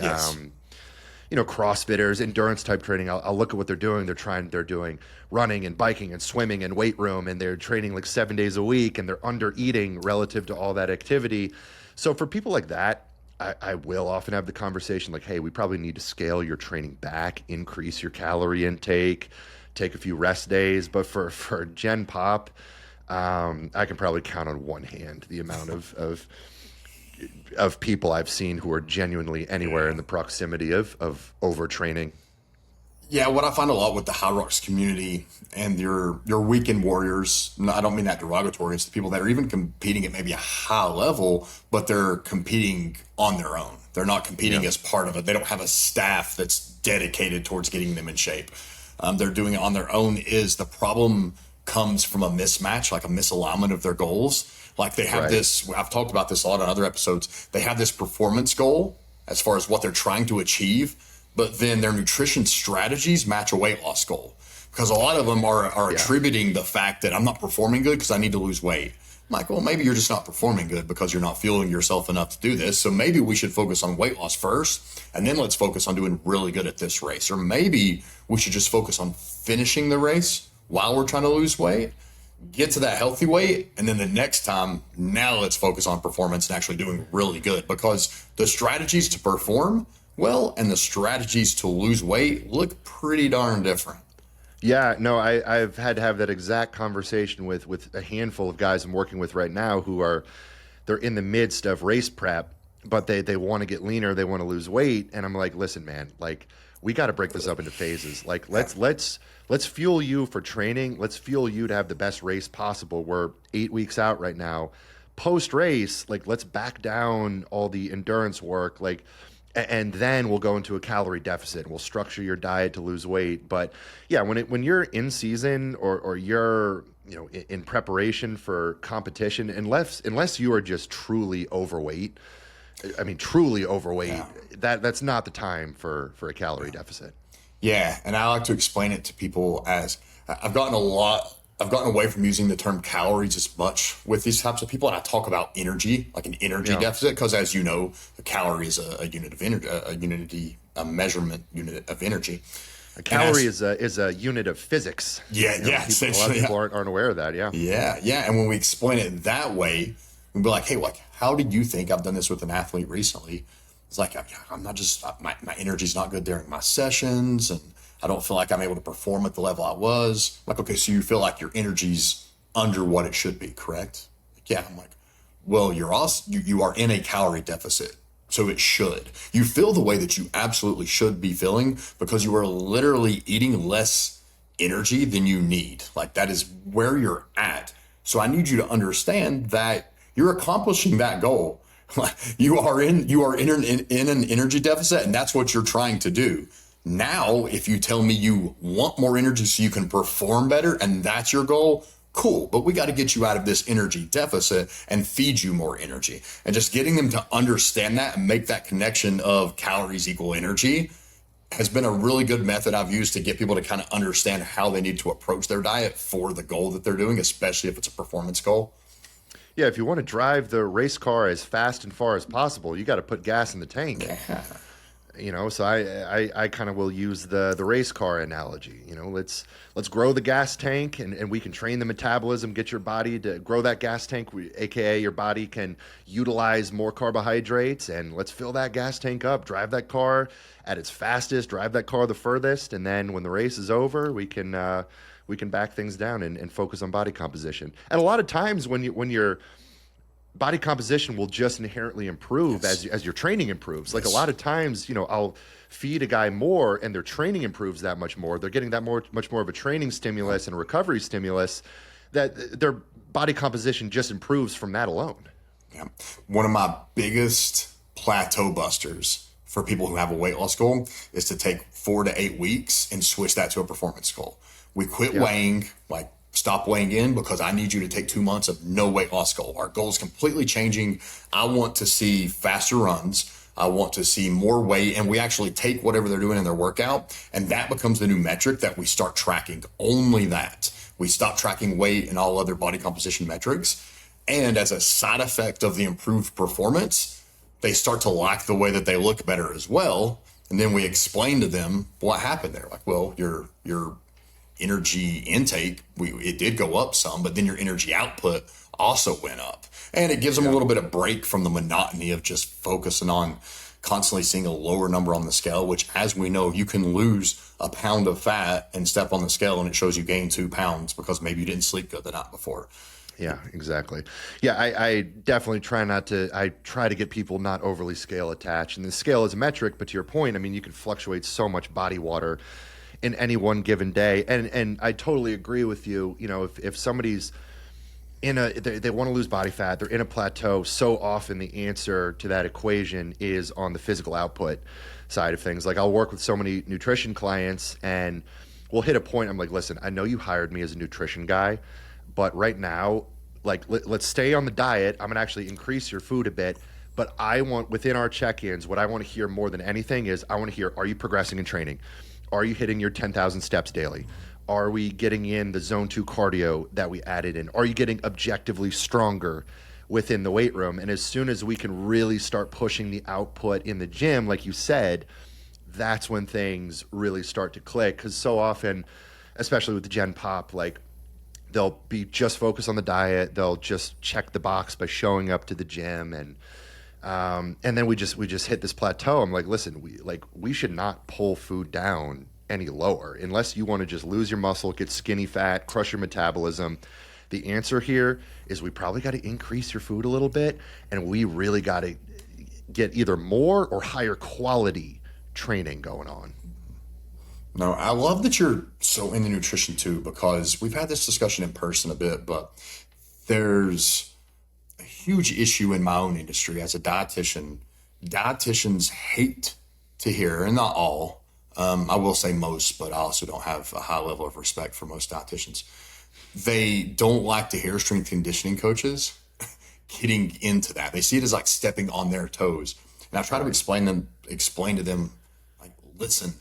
CrossFitters, endurance type training. I'll look at what they're doing. They're doing running and biking and swimming and weight room, and they're training like 7 days a week, and they're under eating relative to all that activity. So for people like that, I will often have the conversation like, hey, we probably need to scale your training back, increase your calorie intake, take a few rest days. But for Gen Pop, I can probably count on one hand the amount of people I've seen who are genuinely anywhere in the proximity of overtraining. Yeah, what I find a lot with the High Rocks community and your weekend warriors, I don't mean that derogatory, it's the people that are even competing at maybe a high level, but they're competing on their own. They're not competing as part of it. They don't have a staff that's dedicated towards getting them in shape. They're doing it on their own. Is the problem comes from a mismatch, like a misalignment of their goals. Like they have this, I've talked about this a lot on other episodes, they have this performance goal as far as what they're trying to achieve, but then their nutrition strategies match a weight loss goal. Because a lot of them are attributing the fact that I'm not performing good because I need to lose weight. I'm like, well, maybe you're just not performing good because you're not fueling yourself enough to do this. So maybe we should focus on weight loss first, and then let's focus on doing really good at this race. Or maybe we should just focus on finishing the race while we're trying to lose weight, get to that healthy weight, and then the next time, now let's focus on performance and actually doing really good. Because the strategies to perform well and the strategies to lose weight look pretty darn different. Yeah, no, I've had to have that exact conversation with a handful of guys I'm working with right now who they're in the midst of race prep, but they want to get leaner, they want to lose weight, and I'm like, listen, man, like we got to break this up into phases. Like let's fuel you for training. Let's fuel you to have the best race possible. We're 8 weeks out right now. Post race, like let's back down all the endurance work, like. And then we'll go into a calorie deficit. We'll structure your diet to lose weight. But yeah, when you're in season or you're in preparation for competition, unless you are just truly overweight, that's not the time for a calorie deficit. Yeah, and I like to explain it to people as I've gotten away from using the term calories as much with these types of people, and I talk about energy, like an energy deficit, because as you know, a calorie is a unit of energy, a measurement unit of energy. A calorie is a unit of physics. Yeah, a lot of people aren't aware of that. Yeah. And when we explain it that way, we'll be like, hey, like, how did you think? I've done this with an athlete recently. It's like I'm not just my energy's not good during my sessions, and I don't feel like I'm able to perform at the level I was. Like, okay, so you feel like your energy's under what it should be, correct? Yeah. I'm like, well, you are in a calorie deficit, so it should. You feel the way that you absolutely should be feeling because you are literally eating less energy than you need. Like that is where you're at. So I need you to understand that you're accomplishing that goal. You are in an energy deficit, and that's what you're trying to do. Now, if you tell me you want more energy so you can perform better and that's your goal, cool. But we got to get you out of this energy deficit and feed you more energy. And just getting them to understand that and make that connection of calories equal energy has been a really good method I've used to get people to kind of understand how they need to approach their diet for the goal that they're doing, especially if it's a performance goal. Yeah, if you want to drive the race car as fast and far as possible, you got to put gas in the tank. Yeah. So I kind of will use the race car analogy. Let's grow the gas tank, and we can train the metabolism, get your body to grow that gas tank, aka your body can utilize more carbohydrates, and let's fill that gas tank up, drive that car at its fastest, drive that car the furthest, and then when the race is over, we can back things down and focus on body composition. And a lot of times when your body composition will just inherently improve as your training improves. Like a lot of times, I'll feed a guy more and their training improves that much more. They're getting that much more of a training stimulus and a recovery stimulus that their body composition just improves from that alone. Yeah. One of my biggest plateau busters for people who have a weight loss goal is to take 4 to 8 weeks and switch that to a performance goal. We quit weighing, stop weighing in, because I need you to take 2 months of no weight loss goal. Our goal is completely changing. I want to see faster runs. I want to see more weight. And we actually take whatever they're doing in their workout, and that becomes the new metric that we start tracking. Only that. We stop tracking weight and all other body composition metrics. And as a side effect of the improved performance, they start to like the way that they look better as well. And then we explain to them what happened there. Like, well, your energy intake, it did go up some, but then your energy output also went up. And it gives them a little bit of break from the monotony of just focusing on constantly seeing a lower number on the scale, which, as we know, you can lose a pound of fat and step on the scale and it shows you gained 2 pounds because maybe you didn't sleep good the night before. Yeah, exactly. Yeah, I definitely try to get people not overly scale attached. And the scale is a metric, but to your point, I mean, you can fluctuate so much body water in any one given day. And I totally agree with you. If somebody's they want to lose body fat, they're in a plateau, so often the answer to that equation is on the physical output side of things. Like, I'll work with so many nutrition clients and we'll hit a point. I'm like, listen, I know you hired me as a nutrition guy, but right now, like, let's stay on the diet. I'm going to actually increase your food a bit. But I want, within our check-ins, what I want to hear more than anything is I want to hear, are you progressing in training? Are you hitting your 10,000 steps daily? Are we getting in the zone 2 cardio that we added in? Are you getting objectively stronger within the weight room? And as soon as we can really start pushing the output in the gym, like you said, that's when things really start to click. Because so often, especially with the Gen Pop, like, they'll be just focused on the diet. They'll just check the box by showing up to the gym, and then we just hit this plateau. I'm like, listen, we should not pull food down any lower unless you want to just lose your muscle, get skinny fat, crush your metabolism. The answer here is we probably got to increase your food a little bit, and we really got to get either more or higher quality training going on. No, I love that you're so into nutrition too, because we've had this discussion in person a bit, but there's a huge issue in my own industry as a dietitian. Dietitians hate to hear, and not all, I will say most, but I also don't have a high level of respect for most dietitians. They don't like to hear strength conditioning coaches getting into that. They see it as like stepping on their toes. And I try to explain to them, like, listen,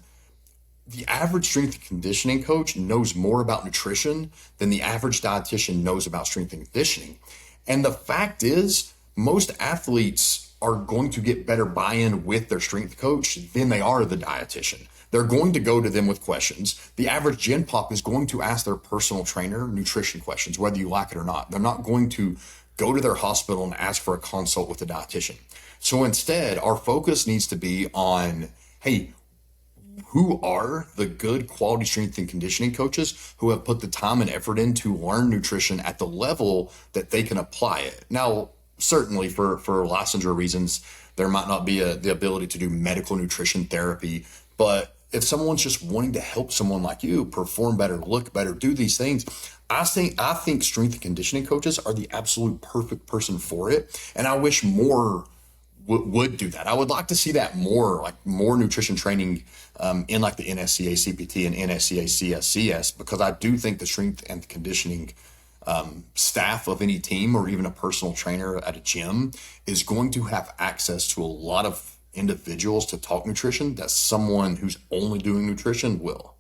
the average strength and conditioning coach knows more about nutrition than the average dietitian knows about strength and conditioning. And the fact is, most athletes are going to get better buy-in with their strength coach than they are the dietitian. They're going to go to them with questions. The average Gen Pop is going to ask their personal trainer nutrition questions, whether you like it or not. They're not going to go to their hospital and ask for a consult with a dietitian. So instead, our focus needs to be on, hey, who are the good quality strength and conditioning coaches who have put the time and effort in to learn nutrition at the level that they can apply it? Now, certainly for licensure reasons, there might not be the ability to do medical nutrition therapy, but if someone's just wanting to help someone like you perform better, look better, do these things, I think strength and conditioning coaches are the absolute perfect person for it. And I wish more would do that. I would like to see that more nutrition training in like the NSCA CPT and NSCA CSCS, because I do think the strength and conditioning staff of any team or even a personal trainer at a gym is going to have access to a lot of individuals to talk nutrition that someone who's only doing nutrition will.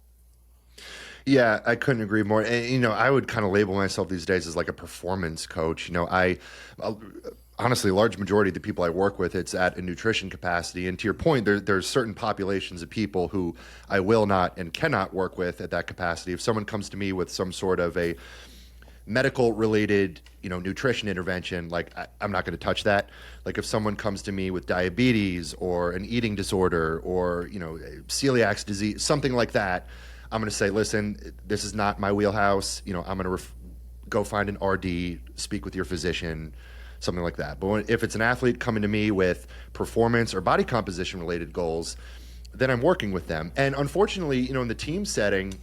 Yeah, I couldn't agree more. And, I would kind of label myself these days as like a performance coach. honestly, a large majority of the people I work with, it's at a nutrition capacity. And to your point, there's certain populations of people who I will not and cannot work with at that capacity. If someone comes to me with some sort of a medical related, nutrition intervention, like I'm not going to touch that. Like if someone comes to me with diabetes or an eating disorder or, celiac disease, something like that, I'm going to say, listen, this is not my wheelhouse. I'm going to go find an RD, speak with your physician, something like that. But if it's an athlete coming to me with performance or body composition related goals, then I'm working with them. And unfortunately, in the team setting,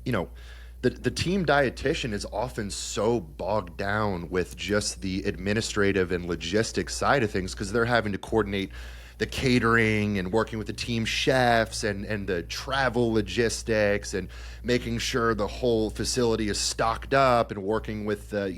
the team dietitian is often so bogged down with just the administrative and logistics side of things because they're having to coordinate the catering and working with the team chefs and the travel logistics and making sure the whole facility is stocked up and working with the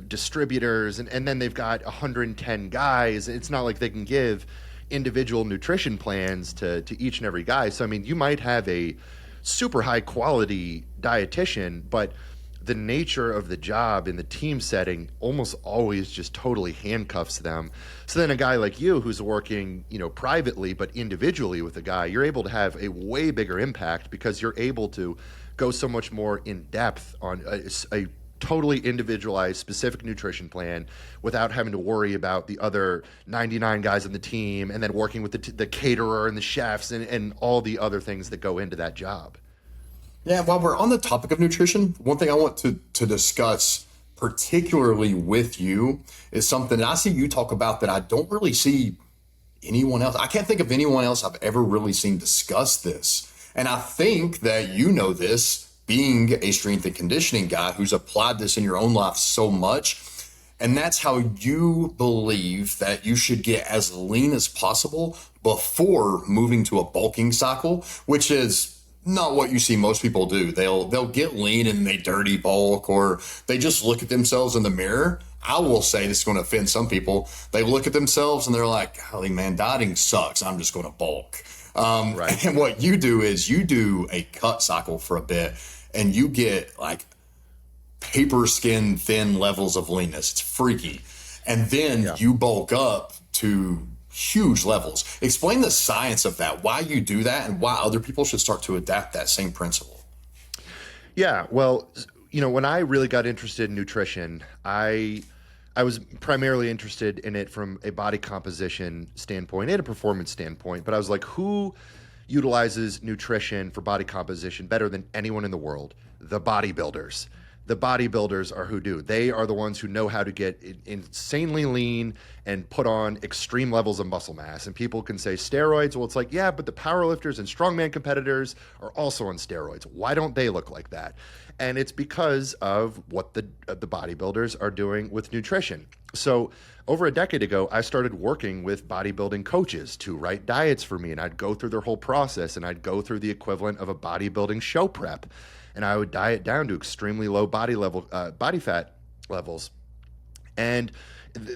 distributors, and then they've got 110 guys. It's not like they can give individual nutrition plans to each and every guy. So, I mean, you might have a super high quality dietitian, but the nature of the job in the team setting almost always just totally handcuffs them. So then a guy like you who's working, privately but individually with a guy, you're able to have a way bigger impact because you're able to go so much more in depth on a totally individualized, specific nutrition plan without having to worry about the other 99 guys on the team and then working with the caterer and the chefs and all the other things that go into that job. Yeah, while we're on the topic of nutrition, one thing I want to discuss particularly with you is something that I see you talk about that I don't really see anyone else. I can't think of anyone else I've ever really seen discuss this. And I think that you know this, being a strength and conditioning guy who's applied this in your own life so much. And that's how you believe that you should get as lean as possible before moving to a bulking cycle, which is not what you see most people do. They'll get lean and they dirty bulk, or they just look at themselves in the mirror. I will say this is going to offend some people. They look at themselves and they're like, golly, man, dieting sucks. I'm just going to bulk. Right. And what you do is you do a cut cycle for a bit and you get like paper skin thin levels of leanness. It's freaky. And then you bulk up to huge levels. Explain the science of that, why you do that, and why other people should start to adapt that same principle. Yeah, well, when I really got interested in nutrition, I was primarily interested in it from a body composition standpoint and a performance standpoint, but I was like, who utilizes nutrition for body composition better than anyone in the world? The bodybuilders. The bodybuilders are who do. They are the ones who know how to get insanely lean and put on extreme levels of muscle mass. And people can say steroids. Well, it's like, yeah, but the powerlifters and strongman competitors are also on steroids. Why don't they look like that? And it's because of what the bodybuilders are doing with nutrition. So over a decade ago, I started working with bodybuilding coaches to write diets for me, and I'd go through their whole process, and I'd go through the equivalent of a bodybuilding show prep, and I would diet down to extremely low body fat levels. And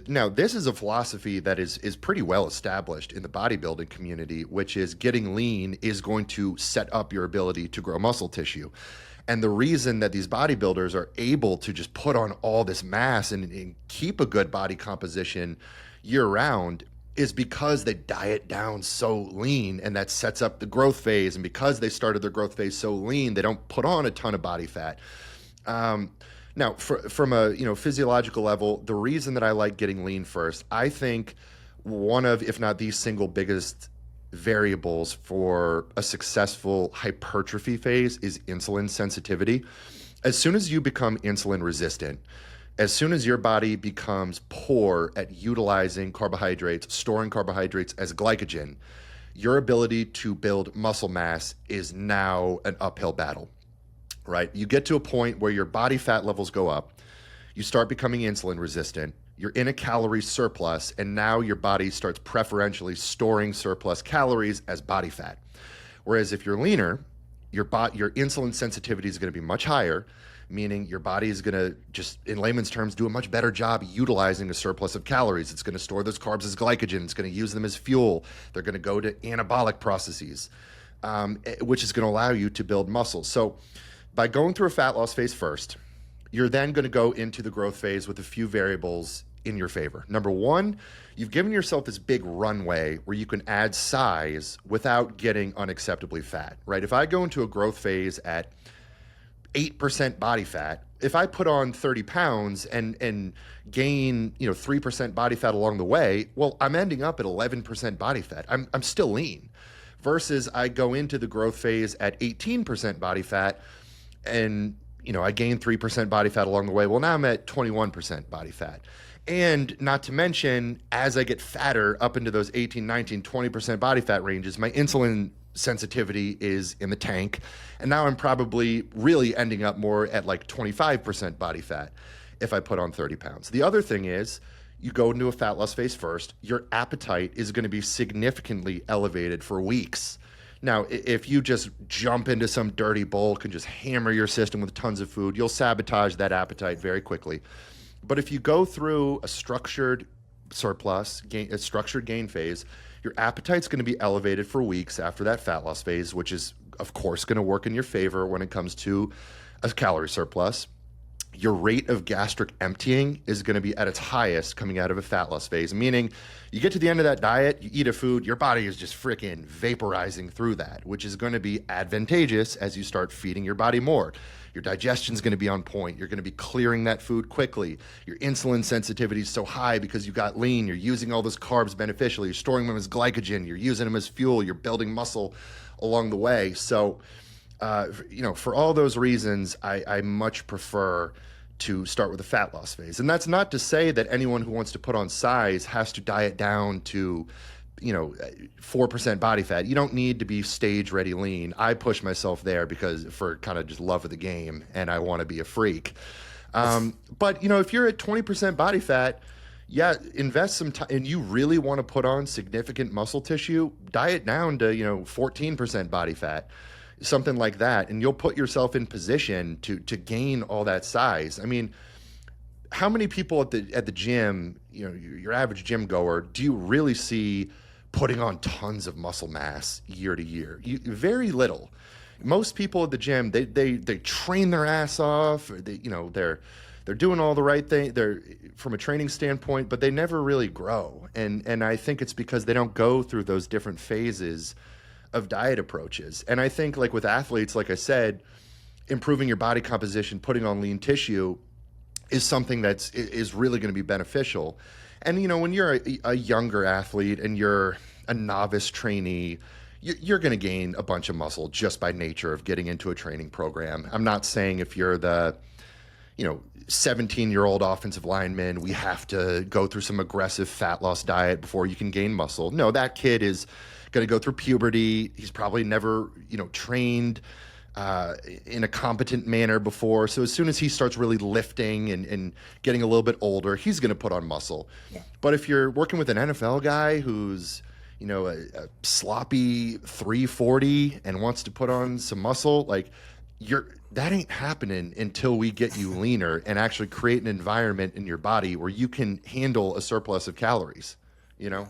now this is a philosophy that is pretty well established in the bodybuilding community, which is getting lean is going to set up your ability to grow muscle tissue. And the reason that these bodybuilders are able to just put on all this mass and keep a good body composition year round is because they diet down so lean, and that sets up the growth phase. And because they started their growth phase so lean, they don't put on a ton of body fat. Now, from a physiological level, the reason that I like getting lean first, I think one of, if not the single biggest variables for a successful hypertrophy phase is insulin sensitivity. As soon as you become insulin resistant, as soon as your body becomes poor at utilizing carbohydrates, storing carbohydrates as glycogen, your ability to build muscle mass is now an uphill battle, right? You get to a point where your body fat levels go up, you start becoming insulin resistant, you're in a calorie surplus, and now your body starts preferentially storing surplus calories as body fat. Whereas if you're leaner, your insulin sensitivity is going to be much higher, meaning your body is going to, just in layman's terms, do a much better job utilizing a surplus of calories. It's going to store those carbs as glycogen. It's going to use them as fuel. They're going to go to anabolic processes, which is going to allow you to build muscle. So by going through a fat loss phase first, you're then going to go into the growth phase with a few variables in your favor. Number one, you've given yourself this big runway where you can add size without getting unacceptably fat, right? If I go into a growth phase at 8% body fat, if I put on 30 pounds and gain 3% body fat along the way, well, I'm ending up at 11% body fat. I'm still lean. Versus I go into the growth phase at 18% body fat and I gain 3% body fat along the way. Well, now I'm at 21% body fat. And not to mention, as I get fatter up into those 18, 19, 20% body fat ranges, my insulin sensitivity is in the tank. And now I'm probably really ending up more at like 25% body fat if I put on 30 pounds. The other thing is, you go into a fat loss phase first, your appetite is going to be significantly elevated for weeks. Now, if you just jump into some dirty bulk and just hammer your system with tons of food, you'll sabotage that appetite very quickly. But if you go through a structured surplus, a structured gain phase, your appetite's going to be elevated for weeks after that fat loss phase, which is, of course, going to work in your favor when it comes to a calorie surplus. Your rate of gastric emptying is going to be at its highest coming out of a fat loss phase, meaning you get to the end of that diet, you eat a food, your body is just freaking vaporizing through that, which is going to be advantageous as you start feeding your body more. Your digestion is going to be on point. You're going to be clearing that food quickly. Your insulin sensitivity is so high because you got lean. You're using all those carbs beneficially. You're storing them as glycogen. You're using them as fuel. You're building muscle along the way. So, for all those reasons, I much prefer to start with a fat loss phase. And that's not to say that anyone who wants to put on size has to diet down to 4% body fat. You don't need to be stage ready lean. I push myself there because for kind of just love of the game and I want to be a freak. But if you're at 20% body fat, invest some time, and you really want to put on significant muscle tissue, diet down to 14% body fat, something like that, and you'll put yourself in position to gain all that size. I mean, how many people at the gym, your average gym goer, do you really see putting on tons of muscle mass year to year? Very little. Most people at the gym, they train their ass off. They're doing all the right thing. They're from a training standpoint, but they never really grow. And I think it's because they don't go through those different phases of diet approaches. And I think, like with athletes, like I said, improving your body composition, putting on lean tissue is something is really going to be beneficial. And when you're a younger athlete and you're a novice trainee, you're going to gain a bunch of muscle just by nature of getting into a training program. I'm not saying if you're the 17-year-old offensive lineman, we have to go through some aggressive fat loss diet before you can gain muscle. No, that kid is going to go through puberty. He's probably never, trained in a competent manner before. So as soon as he starts really lifting and getting a little bit older, he's going to put on muscle. Yeah. But if you're working with an NFL guy who's, a sloppy 340 and wants to put on some muscle, that ain't happening until we get you leaner and actually create an environment in your body where you can handle a surplus of calories, No,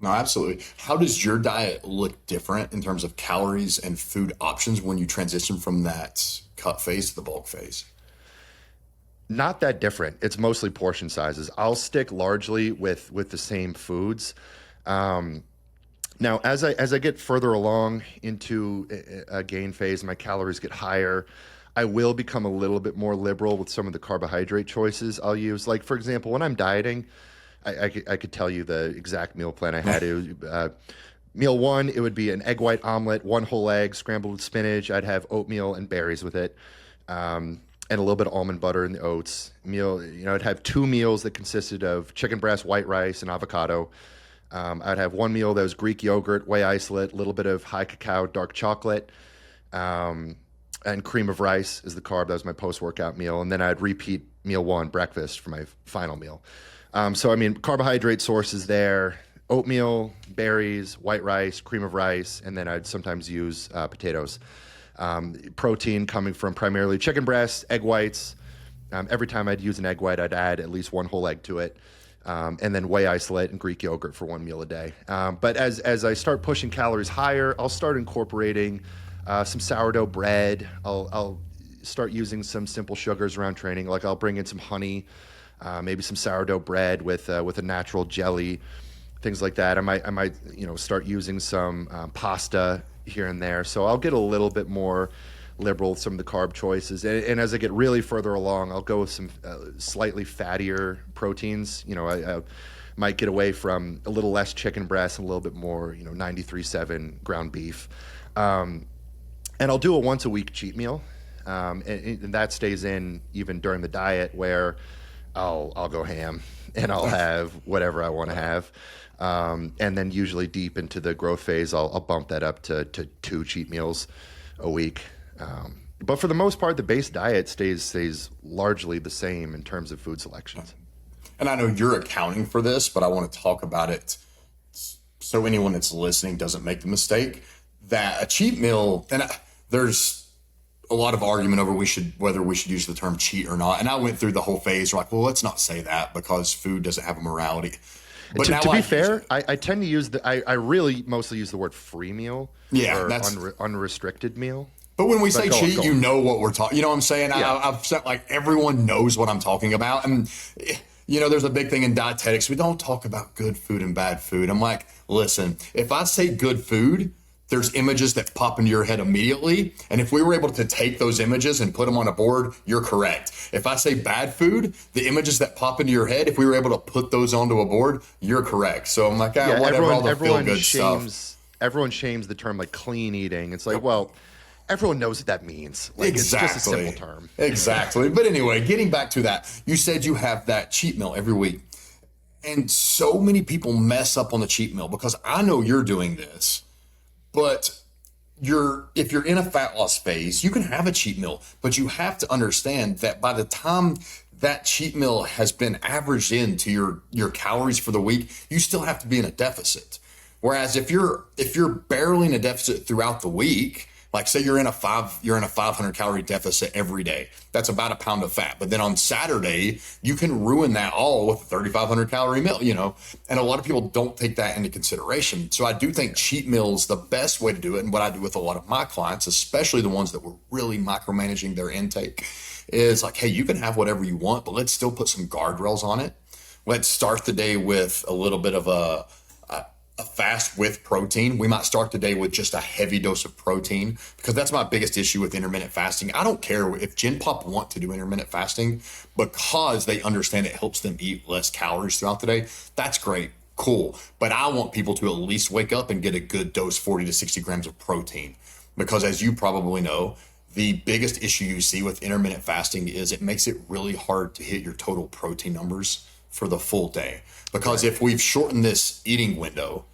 absolutely. How does your diet look different in terms of calories and food options when you transition from that cut phase to the bulk phase? Not that different. It's mostly portion sizes. I'll stick largely with the same foods. Now, as I get further along into a gain phase, my calories get higher. I will become a little bit more liberal with some of the carbohydrate choices I'll use. Like, for example, when I'm dieting, I could tell you the exact meal plan I had. It was, meal one, it would be an egg white omelet, 1 whole egg, scrambled with spinach. I'd have oatmeal and berries with it, and a little bit of almond butter in the oats. I'd have 2 meals that consisted of chicken breast, white rice, and avocado. I'd have 1 meal that was Greek yogurt, whey isolate, a little bit of high cacao, dark chocolate, and cream of rice is the carb. That was my post-workout meal. And then I'd repeat meal 1, breakfast, for my final meal. Carbohydrate sources there, oatmeal, berries, white rice, cream of rice, and then I'd sometimes use potatoes. Protein coming from primarily chicken breasts, egg whites. Every time I'd use an egg white, I'd add at least 1 whole egg to it. And then whey isolate and Greek yogurt for 1 meal a day. But as I start pushing calories higher, I'll start incorporating some sourdough bread. I'll start using some simple sugars around training. Like I'll bring in some honey, maybe some sourdough bread with a natural jelly, things like that. I might start using some pasta here and there. So I'll get a little bit more liberal with some of the carb choices. And as I get really further along, I'll go with some slightly fattier proteins. I might get away from a little less chicken breast and a little bit more, 93.7 ground beef. And I'll do a once a week cheat meal. And that stays in even during the diet, where I'll go ham and I'll have whatever I want to have. And then usually deep into the growth phase, I'll bump that up to 2 cheat meals a week. But for the most part, the base diet stays largely the same in terms of food selections. And I know you're accounting for this, but I want to talk about it so anyone that's listening doesn't make the mistake that a cheat meal, and there's a lot of argument over whether we should use the term cheat or not. And I went through the whole phase like, well, let's not say that because food doesn't have a morality. But to be fair, I tend to use I really mostly use the word free meal or unrestricted meal. But when we say cheat, you know what we're talking. You know what I'm saying? Yeah. I've said like everyone knows what I'm talking about. And there's a big thing in dietetics. We don't talk about good food and bad food. I'm like, listen, if I say good food, there's images that pop into your head immediately. And if we were able to take those images and put them on a board, you're correct. If I say bad food, the images that pop into your head, if we were able to put those onto a board, you're correct. So I'm like, whatever, all the feel-good stuff. Everyone shames the term like clean eating. It's like, well, everyone knows what that means. Like, exactly. It's just a simple term. Exactly. But anyway, getting back to that, you said you have that cheat meal every week. And so many people mess up on the cheat meal because I know you're doing this. But if you're in a fat loss phase, you can have a cheat meal, but you have to understand that by the time that cheat meal has been averaged into your calories for the week, you still have to be in a deficit. Whereas if you're barely in a deficit throughout the week, like say you're in a 500 calorie deficit every day, that's about a pound of fat. But then on Saturday, you can ruin that all with a 3,500 calorie meal, and a lot of people don't take that into consideration. So I do think cheat meals, the best way to do it, and what I do with a lot of my clients, especially the ones that were really micromanaging their intake, is like, hey, you can have whatever you want, but let's still put some guardrails on it. Let's start the day with a little bit of a fast with protein. We might start the day with just a heavy dose of protein because that's my biggest issue with intermittent fasting. I don't care if Gen Pop want to do intermittent fasting because they understand it helps them eat less calories throughout the day. That's great. Cool. But I want people to at least wake up and get a good dose, 40 to 60 grams of protein. Because as you probably know, the biggest issue you see with intermittent fasting is it makes it really hard to hit your total protein numbers for the full day. Because if we've shortened this eating window,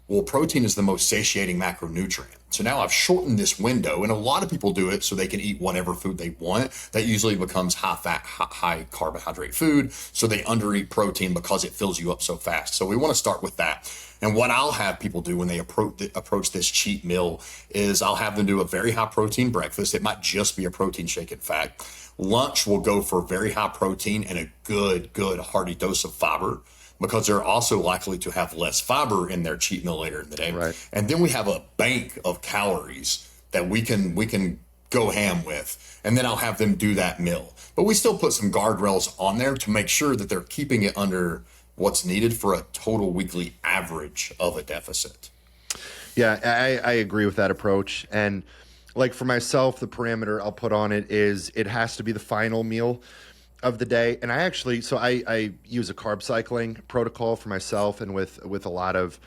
well, protein is the most satiating macronutrient. So now I've shortened this window, and a lot of people do it so they can eat whatever food they want. That usually becomes high fat, high carbohydrate food. So they undereat protein because it fills you up so fast. So we want to start with that. And what I'll have people do when they approach this cheat meal is I'll have them do a very high protein breakfast. It might just be a protein shake, in fact. Lunch will go for very high protein and a good hearty dose of fiber, because they're also likely to have less fiber in their cheat meal later in the day. Right. And then we have a bank of calories that we can go ham with. And then I'll have them do that meal. But we still put some guardrails on there to make sure that they're keeping it under what's needed for a total weekly average of a deficit. Yeah, I agree with that approach. And like for myself, the parameter I'll put on it is it has to be the final meal of the day. And I use a carb cycling protocol for myself, and with a lot of,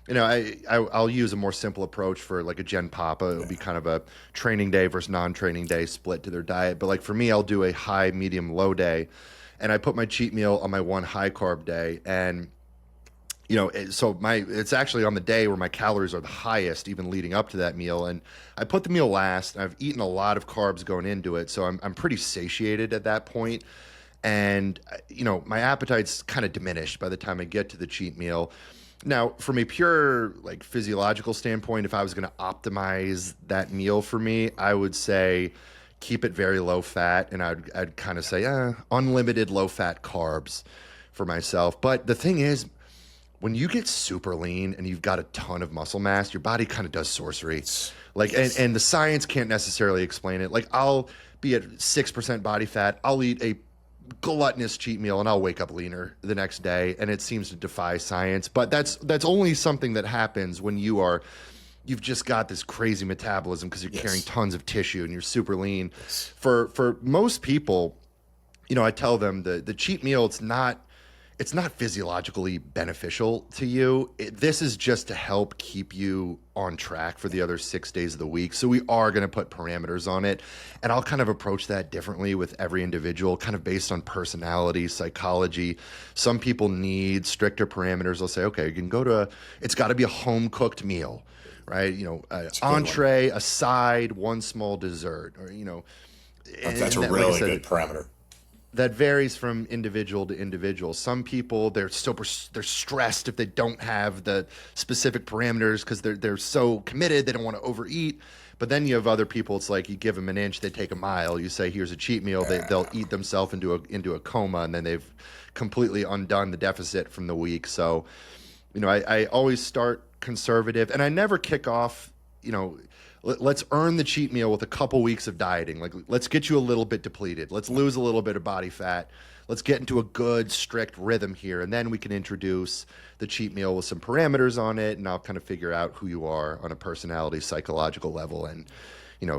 I'll use a more simple approach for like a Gen Pop. It'll be kind of a training day versus non-training day split to their diet. But like for me, I'll do a high, medium, low day, and I put my cheat meal on my one high carb day. And so it's actually on the day where my calories are the highest, even leading up to that meal. And I put the meal last, and I've eaten a lot of carbs going into it. So I'm pretty satiated at that point. And, my appetite's kind of diminished by the time I get to the cheat meal. Now, from a pure like physiological standpoint, if I was going to optimize that meal for me, I would say keep it very low fat. And I'd kind of say unlimited low fat carbs for myself. But the thing is, when you get super lean and you've got a ton of muscle mass, your body kind of does sorcery. Like, and the science can't necessarily explain it. Like, I'll be at 6% body fat. I'll eat a gluttonous cheat meal and I'll wake up leaner the next day, and it seems to defy science. But that's only something that happens when you've just got this crazy metabolism because you're carrying tons of tissue and you're super lean. For most people, I tell them the cheat meal, it's not physiologically beneficial to you. This is just to help keep you on track for the other 6 days of the week. So we are going to put parameters on it. And I'll kind of approach that differently with every individual, kind of based on personality, psychology. Some people need stricter parameters. They'll say, okay, you can go it's got to be a home cooked meal, right? Entree, a side, one small dessert, or, that's a really good parameter. That varies from individual to individual. Some people, they're stressed if they don't have the specific parameters because they're so committed, they don't want to overeat. But then you have other people, it's like you give them an inch, they take a mile. You say, here's a cheat meal, they'll eat themselves into a coma, and then they've completely undone the deficit from the week. So, I always start conservative, and I never kick off, let's earn the cheat meal with a couple weeks of dieting. Like, let's get you a little bit depleted. Let's lose a little bit of body fat. Let's get into a good, strict rhythm here. And then we can introduce the cheat meal with some parameters on it. And I'll kind of figure out who you are on a personality, psychological level, and,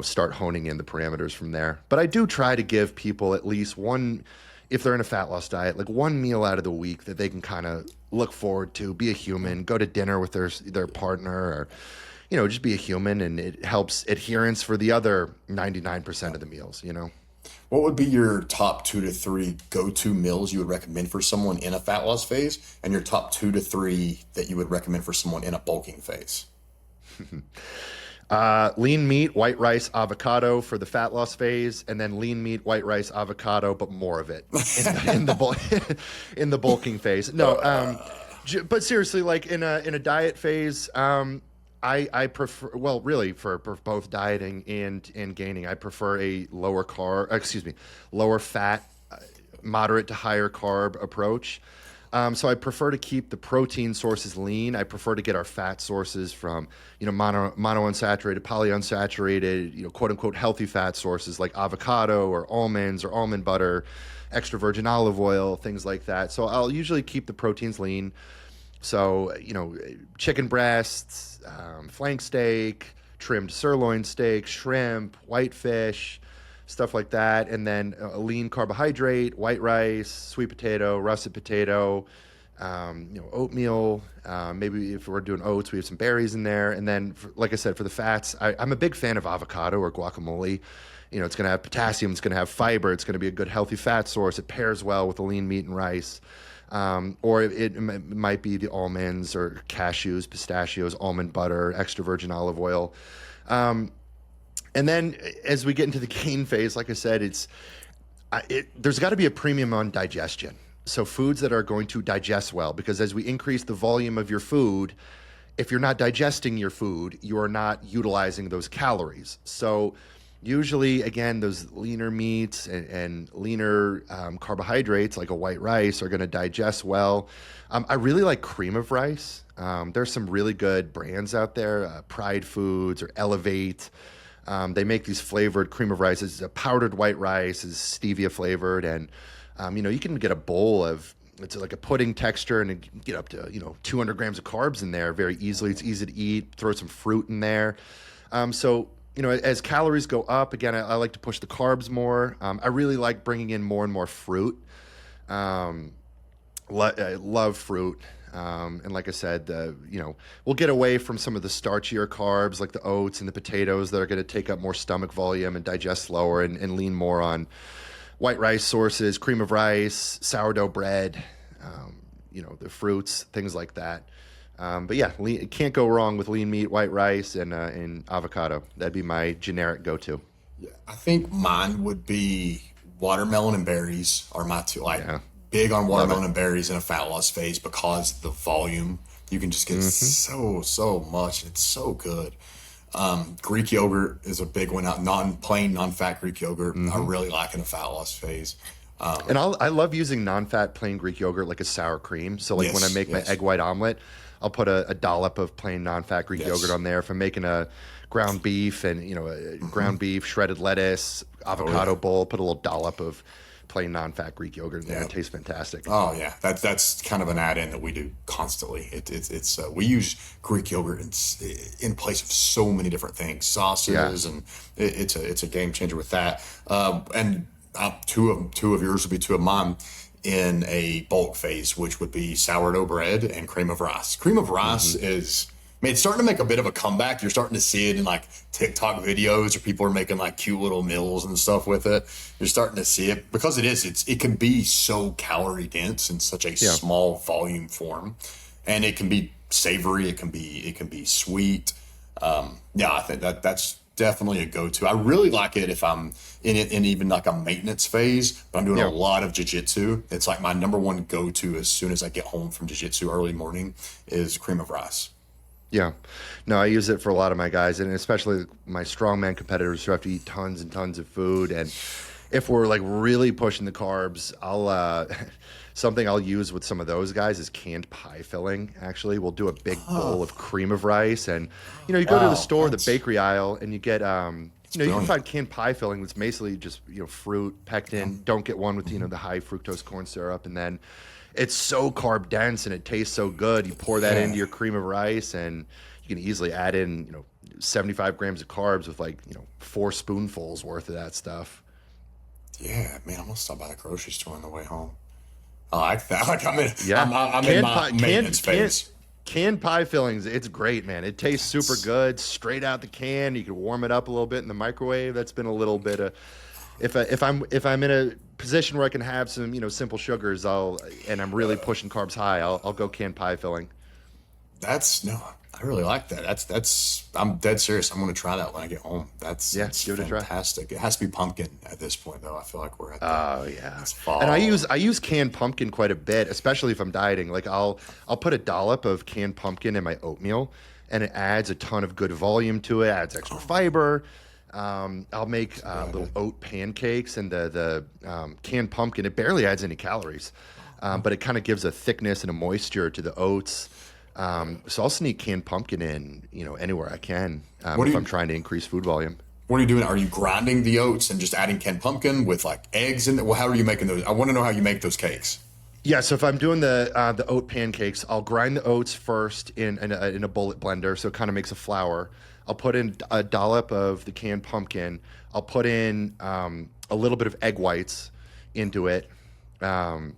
start honing in the parameters from there. But I do try to give people at least one, if they're in a fat loss diet, like one meal out of the week that they can kind of look forward to, be a human, go to dinner with their partner, or, just be a human, and it helps adherence for the other 99% of the meals, What would be your top 2 to 3 go-to meals you would recommend for someone in a fat loss phase, and your top 2 to 3 that you would recommend for someone in a bulking phase? Lean meat, white rice, avocado for the fat loss phase, and then lean meat, white rice, avocado, but more of it in the bulking phase. No, but seriously, like in a diet phase, I prefer, well, really for both dieting and gaining, I prefer a lower fat, moderate to higher carb approach. So I prefer to keep the protein sources lean. I prefer to get our fat sources from, monounsaturated, polyunsaturated, quote unquote healthy fat sources like avocado or almonds or almond butter, extra virgin olive oil, things like that. So I'll usually keep the proteins lean. So, chicken breasts, flank steak, trimmed sirloin steak, shrimp, whitefish, stuff like that. And then a lean carbohydrate, white rice, sweet potato, russet potato, oatmeal. Maybe if we're doing oats, we have some berries in there. And then, like I said, for the fats, I'm a big fan of avocado or guacamole. It's going to have potassium, it's going to have fiber, it's going to be a good healthy fat source. It pairs well with the lean meat and rice. Or it might be the almonds or cashews, pistachios, almond butter, extra virgin olive oil. And then as we get into the gain phase, like I said, there's got to be a premium on digestion. So foods that are going to digest well, because as we increase the volume of your food, if you're not digesting your food, you are not utilizing those calories. So usually, again, those leaner meats and leaner carbohydrates like a white rice are going to digest well. I really like cream of rice. There's some really good brands out there, Pride Foods or Elevate. They make these flavored cream of rice. It's a powdered white rice, is stevia flavored, and you can get a bowl of, it's like a pudding texture, and it can get up to 200 grams of carbs in there very easily. It's easy to eat. Throw some fruit in there. So as calories go up, again, I like to push the carbs more. I really like bringing in more and more fruit. I love fruit. And like I said, we'll get away from some of the starchier carbs like the oats and the potatoes that are going to take up more stomach volume and digest slower, and lean more on white rice sources, cream of rice, sourdough bread, the fruits, things like that. But yeah, can't go wrong with lean meat, white rice, and avocado. That'd be my generic go-to. Yeah, I think mine would be watermelon and berries are my two. Big on watermelon and berries in a fat loss phase, because the volume, you can just get so much. It's so good. Greek yogurt is a big one out. Non-fat Greek yogurt, I really like in a fat loss phase. And I love using non-fat plain Greek yogurt like a sour cream. So like when I make my egg white omelet, I'll put a dollop of plain non-fat Greek yogurt on there. If I'm making a ground beef and, ground beef, shredded lettuce, avocado bowl, put a little dollop of plain non-fat Greek yogurt in there. It tastes fantastic. Oh yeah, that's kind of an add-in that we do constantly. It's we use Greek yogurt in place of so many different things, sauces, and it's a game changer with that. And two of yours would be two of mine in a bulk phase, which would be sourdough bread and cream of rice. Cream of rice is, it's starting to make a bit of a comeback. You're starting to see it in like TikTok videos, where people are making like cute little meals and stuff with it. You're starting to see it because it can be so calorie dense in such a small volume form, and it can be savory. It can be sweet. I think that's definitely a go-to. I really like it if I'm in even like a maintenance phase, but I'm doing a lot of jiu-jitsu. It's like my number one go-to as soon as I get home from jiu-jitsu early morning is cream of rice. Yeah. No, I use it for a lot of my guys, and especially my strongman competitors who have to eat tons and tons of food. And if we're like really pushing the carbs, something I'll use with some of those guys is canned pie filling. Actually, we'll do a big bowl of cream of rice, and you go to the store, the bakery aisle, and you get you can find canned pie filling that's basically just fruit, pectin. Don't get one with the high fructose corn syrup, and then it's so carb dense and it tastes so good. You pour that into your cream of rice, and you can easily add in 75 grams of carbs with 4 spoonfuls worth of that stuff. Yeah, man, I'm gonna stop by the grocery store on the way home. I like that. Like I'm in my maintenance phase. Canned pie fillings, it's great, man. It tastes super good, straight out the can. You can warm it up a little bit in the microwave. That's been a little bit of, if I'm in a position where I can have some simple sugars, and I'm really pushing carbs high, I'll go canned pie filling. I really like that. I'm dead serious. I'm going to try that when I get home. That's give it fantastic. It has to be pumpkin at this point, though. I feel like we're at it's fall. And I use canned pumpkin quite a bit, especially if I'm dieting. Like I'll put a dollop of canned pumpkin in my oatmeal, and it adds a ton of good volume to it. Adds extra fiber. I'll make little oat pancakes, and the canned pumpkin, it barely adds any calories, but it kind of gives a thickness and a moisture to the oats. So I'll sneak canned pumpkin in, anywhere I can if I'm trying to increase food volume. What are you doing? Are you grinding the oats and just adding canned pumpkin with like eggs in it? Well, how are you making those? I want to know how you make those cakes. Yeah, so if I'm doing the oat pancakes, I'll grind the oats first in a bullet blender, so it kind of makes a flour. I'll put in a dollop of the canned pumpkin. I'll put in a little bit of egg whites into it, and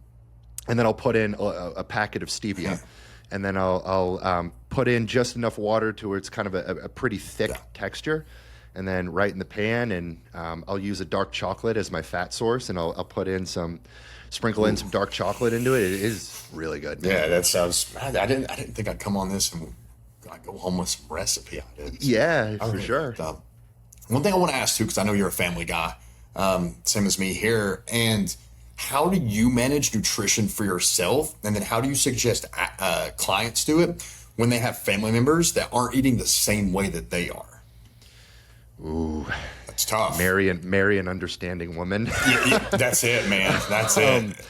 then I'll put in a packet of stevia. And then I'll put in just enough water to where it's kind of a pretty thick texture, and then right in the pan. And I'll use a dark chocolate as my fat source, and I'll sprinkle in some dark chocolate into it. It is really good, man. Yeah, that sounds. I didn't think I'd come on this and I'd go home with some recipe ideas. Yeah, for sure. One thing I want to ask too, because I know you're a family guy, same as me here, and how do you manage nutrition for yourself? And then how do you suggest clients do it when they have family members that aren't eating the same way that they are? Ooh, that's tough. Marry an understanding woman. Yeah, that's it, man. That's it.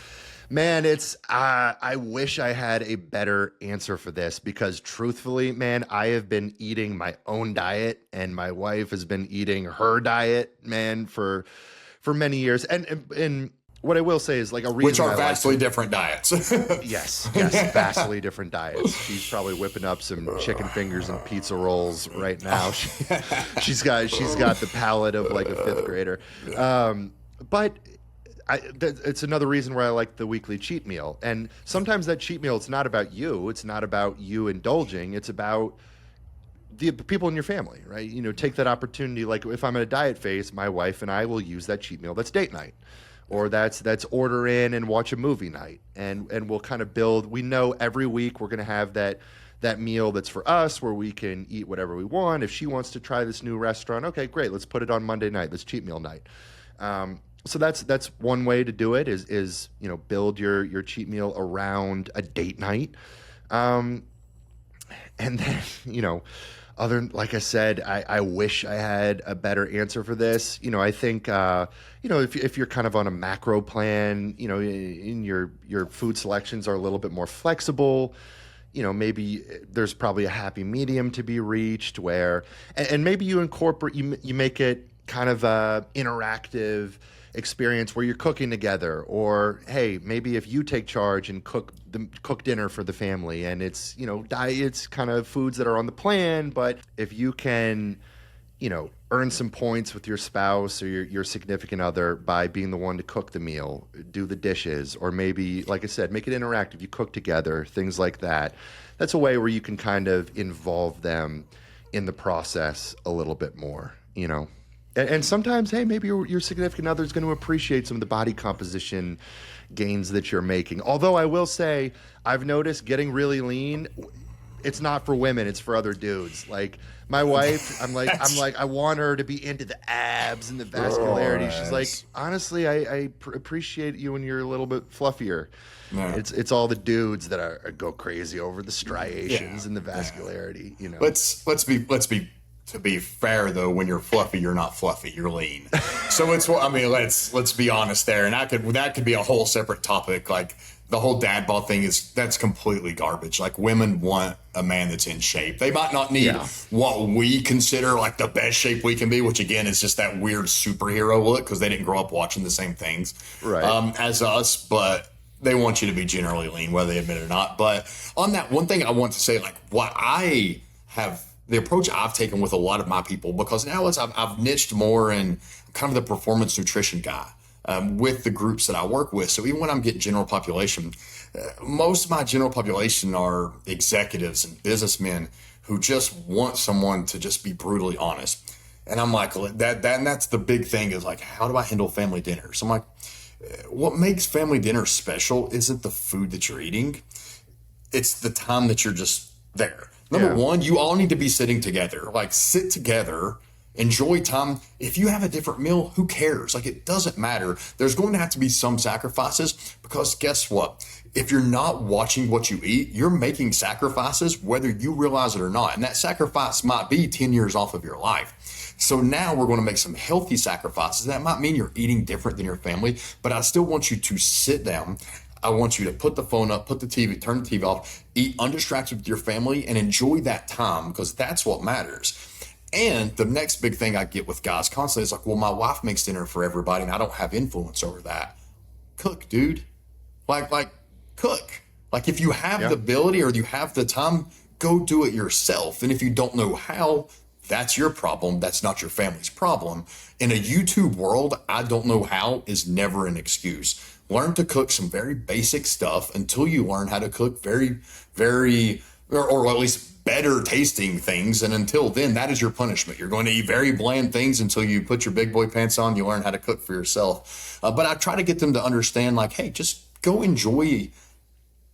Man, it's I wish I had a better answer for this, because truthfully, man, I have been eating my own diet, and my wife has been eating her diet, man, for many years. And what I will say is, like, a reason, which are vastly different diets. Yes, vastly different diets. She's probably whipping up some chicken fingers and pizza rolls right now. She's got the palate of like a 5th grader. But it's another reason why I like the weekly cheat meal. And sometimes that cheat meal, it's not about you. It's not about you indulging. It's about the people in your family, right? Take that opportunity. Like if I'm in a diet phase, my wife and I will use that cheat meal. That's date night. Or that's order in and watch a movie night, and we'll kind of build. We know every week we're going to have that meal that's for us, where we can eat whatever we want. If she wants to try this new restaurant, okay, great, let's put it on Monday night. Let's cheat meal night. So that's one way to do it is build your cheat meal around a date night, and then other than, like I said, I wish I had a better answer for this. I think, if you're kind of on a macro plan, in your food selections are a little bit more flexible. Maybe there's probably a happy medium to be reached where, and maybe you incorporate, you make it kind of a interactive experience where you're cooking together, or hey, maybe if you take charge and cook dinner for the family, and it's diets kind of foods that are on the plan, but if you can earn some points with your spouse or your significant other by being the one to cook the meal, do the dishes, or maybe, like I said, make it interactive. You cook together, things like that. That's a way where you can kind of involve them in the process a little bit more, And sometimes, hey, maybe your significant other is going to appreciate some of the body composition gains that you're making. Although I will say, I've noticed getting really lean, it's not for women, it's for other dudes. Like my wife, I'm like, I want her to be into the abs and the vascularity. She's like, honestly, I appreciate you when you're a little bit fluffier. No. It's all the dudes that go crazy over the striations and the vascularity. Let's be. To be fair, though, when you're fluffy, you're not fluffy. You're lean. So let's be honest there, and that could be a whole separate topic. Like the whole dad bod thing that's completely garbage. Like women want a man that's in shape. They might not need what we consider like the best shape we can be, which again is just that weird superhero look because they didn't grow up watching the same things as us, but they want you to be generally lean, whether they admit it or not. But on that one thing, I want to say, like what I have. The approach I've taken with a lot of my people, because now I've niched more in kind of the performance nutrition guy with the groups that I work with. So even when I'm getting general population, most of my general population are executives and businessmen who just want someone to just be brutally honest. And I'm like, that's the big thing is like, how do I handle family dinner? So I'm like, what makes family dinner special isn't the food that you're eating. It's the time that you're just there. Number one, you all need to be sitting together. Like, sit together, enjoy time. If you have a different meal, who cares? Like, it doesn't matter. There's going to have to be some sacrifices because guess what? If you're not watching what you eat, you're making sacrifices whether you realize it or not. And that sacrifice might be 10 years off of your life. So now we're going to make some healthy sacrifices. That might mean you're eating different than your family, but I still want you to sit down. I want you to put the phone up, put the TV, turn the TV off, eat undistracted with your family and enjoy that time because that's what matters. And the next big thing I get with guys constantly is like, well, my wife makes dinner for everybody and I don't have influence over that. Cook, dude. Like cook. Like if you have the ability or you have the time, go do it yourself. And if you don't know how, that's your problem. That's not your family's problem. In a YouTube world, I don't know how is never an excuse. Learn to cook some very basic stuff until you learn how to cook very, very, or at least better tasting things. And until then, that is your punishment. You're going to eat very bland things until you put your big boy pants on, you learn how to cook for yourself. But I try to get them to understand like, hey, just go enjoy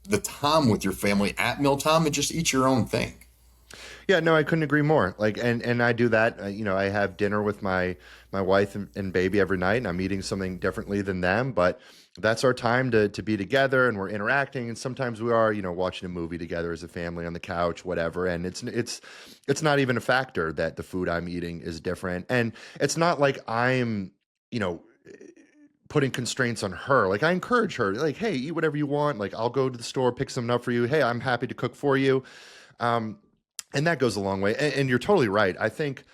the time with your family at mealtime and just eat your own thing. Yeah, no, I couldn't agree more. Like, and I do that. I have dinner with my wife and baby every night, and I'm eating something differently than them. But that's our time to be together, and we're interacting. And sometimes we are, watching a movie together as a family on the couch, whatever. And it's not even a factor that the food I'm eating is different, and it's not like I'm, putting constraints on her. Like I encourage her, like, hey, eat whatever you want. Like I'll go to the store, pick something up for you. Hey, I'm happy to cook for you. And that goes a long way. And you're totally right. I think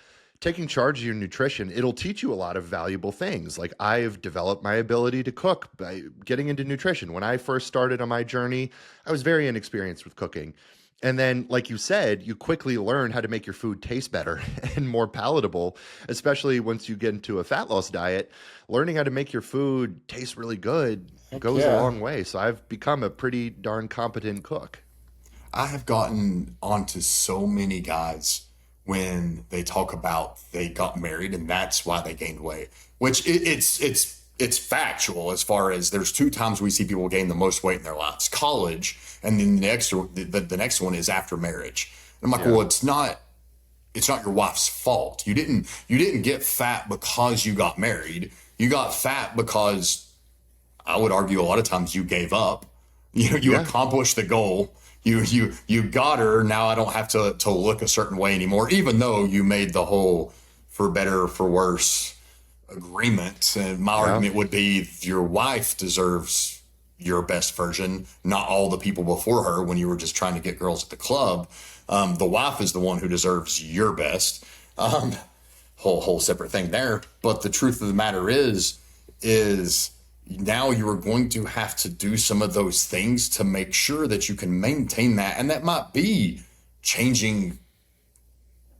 taking charge of your nutrition, it'll teach you a lot of valuable things. Like I've developed my ability to cook by getting into nutrition. When I first started on my journey, I was very inexperienced with cooking. And then, like you said, you quickly learn how to make your food taste better and more palatable, especially once you get into a fat loss diet. Learning how to make your food taste really good goes a long way. So I've become a pretty darn competent cook. I have gotten onto so many guys when they talk about they got married and that's why they gained weight, which it's factual as far as there's 2 times we see people gain the most weight in their lives, college. And then the next one is after marriage. And I'm like, well, it's not your wife's fault. You didn't get fat because you got married. You got fat because I would argue a lot of times you gave up. You accomplished the goal. You got her. Now I don't have to look a certain way anymore, even though you made the whole for better or for worse agreement. And my argument would be your wife deserves your best version, not all the people before her when you were just trying to get girls at the club. The wife is the one who deserves your best. Whole separate thing there. But the truth of the matter is now you are going to have to do some of those things to make sure that you can maintain that. And that might be changing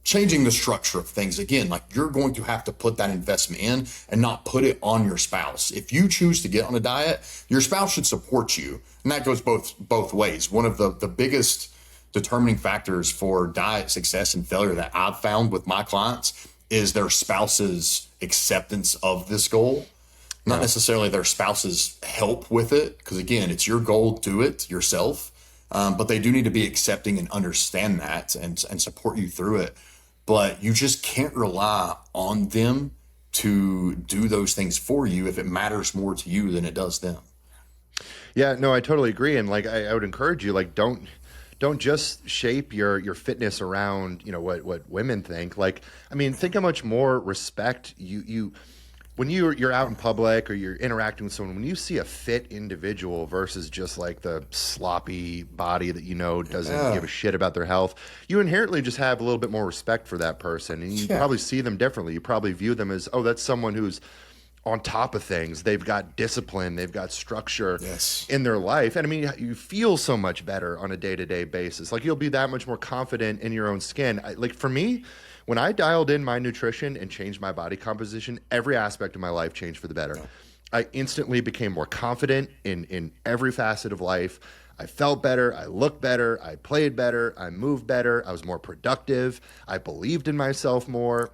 the structure of things. Again, like you're going to have to put that investment in and not put it on your spouse. If you choose to get on a diet, your spouse should support you. And that goes both ways. One of the biggest determining factors for diet success and failure that I've found with my clients is their spouse's acceptance of this goal. Not necessarily their spouse's help with it, because again, it's your goal, do it yourself. But they do need to be accepting and understand that and support you through it. But you just can't rely on them to do those things for you if it matters more to you than it does them. Yeah, no, I totally agree. And like, I would encourage you, like, don't just shape your fitness around, what women think. Like, I mean, think how much more respect you when you're out in public or you're interacting with someone, when you see a fit individual versus just like the sloppy body that doesn't give a shit about their health, you inherently just have a little bit more respect for that person, and you probably see them differently. You probably view them as, oh, that's someone who's on top of things. They've got discipline, they've got structure in their life. And I mean, you feel so much better on a day-to-day basis. Like, you'll be that much more confident in your own skin. Like, for me, when I dialed in my nutrition and changed my body composition, every aspect of my life changed for the better. I instantly became more confident in every facet of life. I felt better, I looked better, I played better, I moved better, I was more productive, I believed in myself more.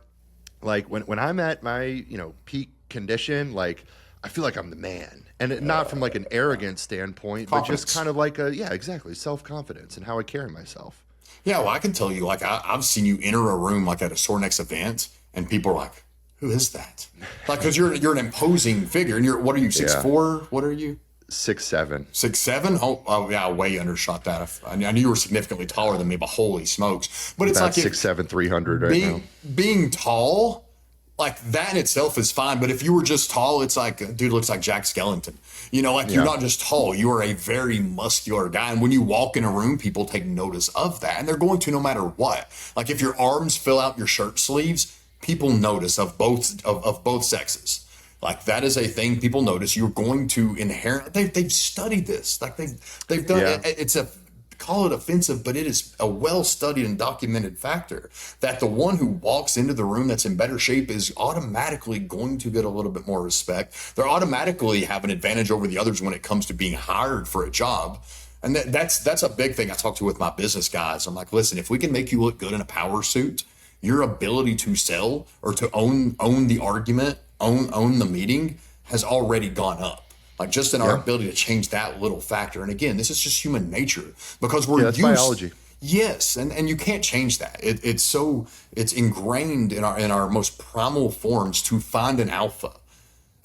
Like, when I'm at my, peak condition, like, I feel like I'm the man. And not from like an arrogant standpoint, but just kind of like self-confidence and how I carry myself. Yeah, well, I can tell you, like, I've seen you enter a room like at a Sore Necks event, and people are like, "Who is that?" Like, because you're an imposing figure, and what are you, 6'4"? What are you? 6'7". 6'7"? Oh yeah, I way undershot that. I knew you were significantly taller than me, but holy smokes! But it's about like 6'7", 300 right now. Being tall, like that in itself is fine. But if you were just tall, it's like, dude looks like Jack Skellington. You're not just tall, you are a very muscular guy. And when you walk in a room, people take notice of that. And they're going to no matter what. Like, if your arms fill out your shirt sleeves, people notice of both sexes. Like, that is a thing people notice. You're going to they've studied this. Like, they've done it. It's call it offensive, but it is a well-studied and documented factor that the one who walks into the room that's in better shape is automatically going to get a little bit more respect. They're automatically have an advantage over the others when it comes to being hired for a job. And that's a big thing I talk to with my business guys. I'm like, listen, if we can make you look good in a power suit, your ability to sell or to own the argument, own the meeting has already gone up. Like, just in our ability to change that little factor. And again, this is just human nature because we're that's biology. Yes, and you can't change that. It's ingrained in our most primal forms to find an alpha.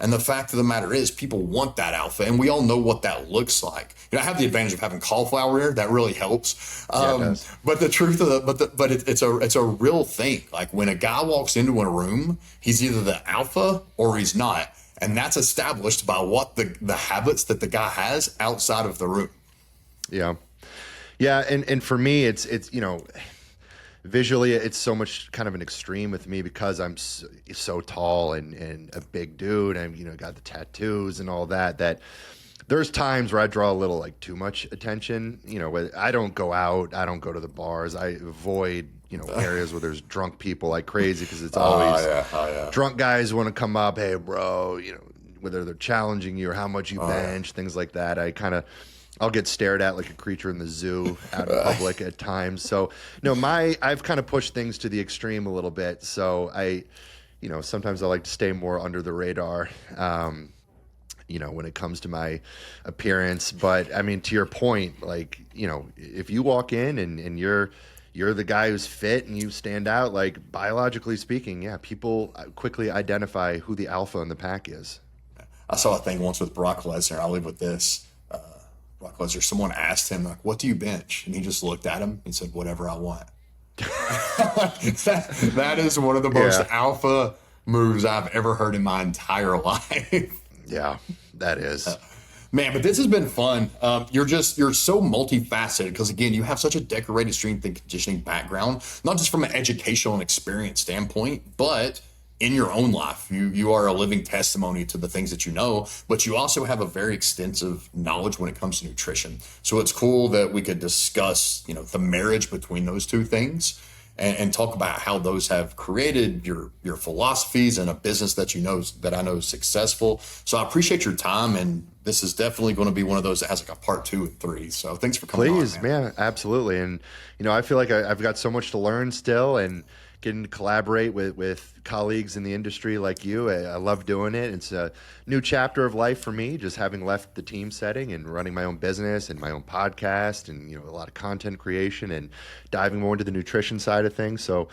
And the fact of the matter is, people want that alpha, and we all know what that looks like. I have the advantage of having cauliflower ear; that really helps. It does. But the truth of it's a real thing. Like, when a guy walks into a room, he's either the alpha or he's not. And that's established by what the habits that the guy has outside of the room. Yeah. Yeah. And for me, it's visually, it's so much kind of an extreme with me because I'm so tall and a big dude. And, got the tattoos and all that there's times where I draw a little like too much attention. I don't go out. I don't go to the bars. I avoid areas where there's drunk people like crazy because it's always drunk guys want to come up, hey, bro, whether they're challenging you or how much you bench, things like that. I'll get stared at like a creature in the zoo out in public at times. So, I've kind of pushed things to the extreme a little bit. So sometimes I like to stay more under the radar, when it comes to my appearance. But I mean, to your point, like, if you walk in and you're the guy who's fit and you stand out, like, biologically speaking, people quickly identify who the alpha in the pack is. I saw a thing once with Brock Lesnar. I'll leave with this. was there someone asked him, like, what do you bench? And he just looked at him and said, whatever I want. that is one of the most alpha moves I've ever heard in my entire life. Yeah, that is. Man, but this has been fun. You're so multifaceted because, again, you have such a decorated strength and conditioning background, not just from an educational and experience standpoint, but in your own life. You are a living testimony to the things that you know, but you also have a very extensive knowledge when it comes to nutrition. So it's cool that we could discuss, the marriage between those two things and talk about how those have created your philosophies and a business that I know is successful. So I appreciate your time, and this is definitely going to be one of those that has like a part 2 and 3. So thanks for coming on. Please, man, absolutely. And I feel like I've got so much to learn still, and getting to collaborate with colleagues in the industry like you. I love doing it. It's a new chapter of life for me, just having left the team setting and running my own business and my own podcast and, a lot of content creation and diving more into the nutrition side of things. So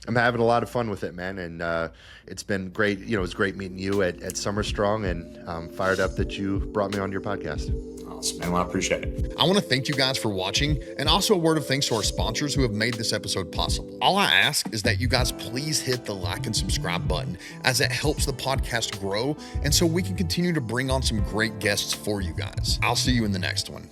I'm having a lot of fun with it, man. And it's been great. It was great meeting you at Summer Strong, and I'm fired up that you brought me on your podcast. Awesome, man. Well, I appreciate it. I want to thank you guys for watching, and also a word of thanks to our sponsors who have made this episode possible. All I ask is that you guys please hit the like and subscribe button, as it helps the podcast grow, and so we can continue to bring on some great guests for you guys. I'll see you in the next one.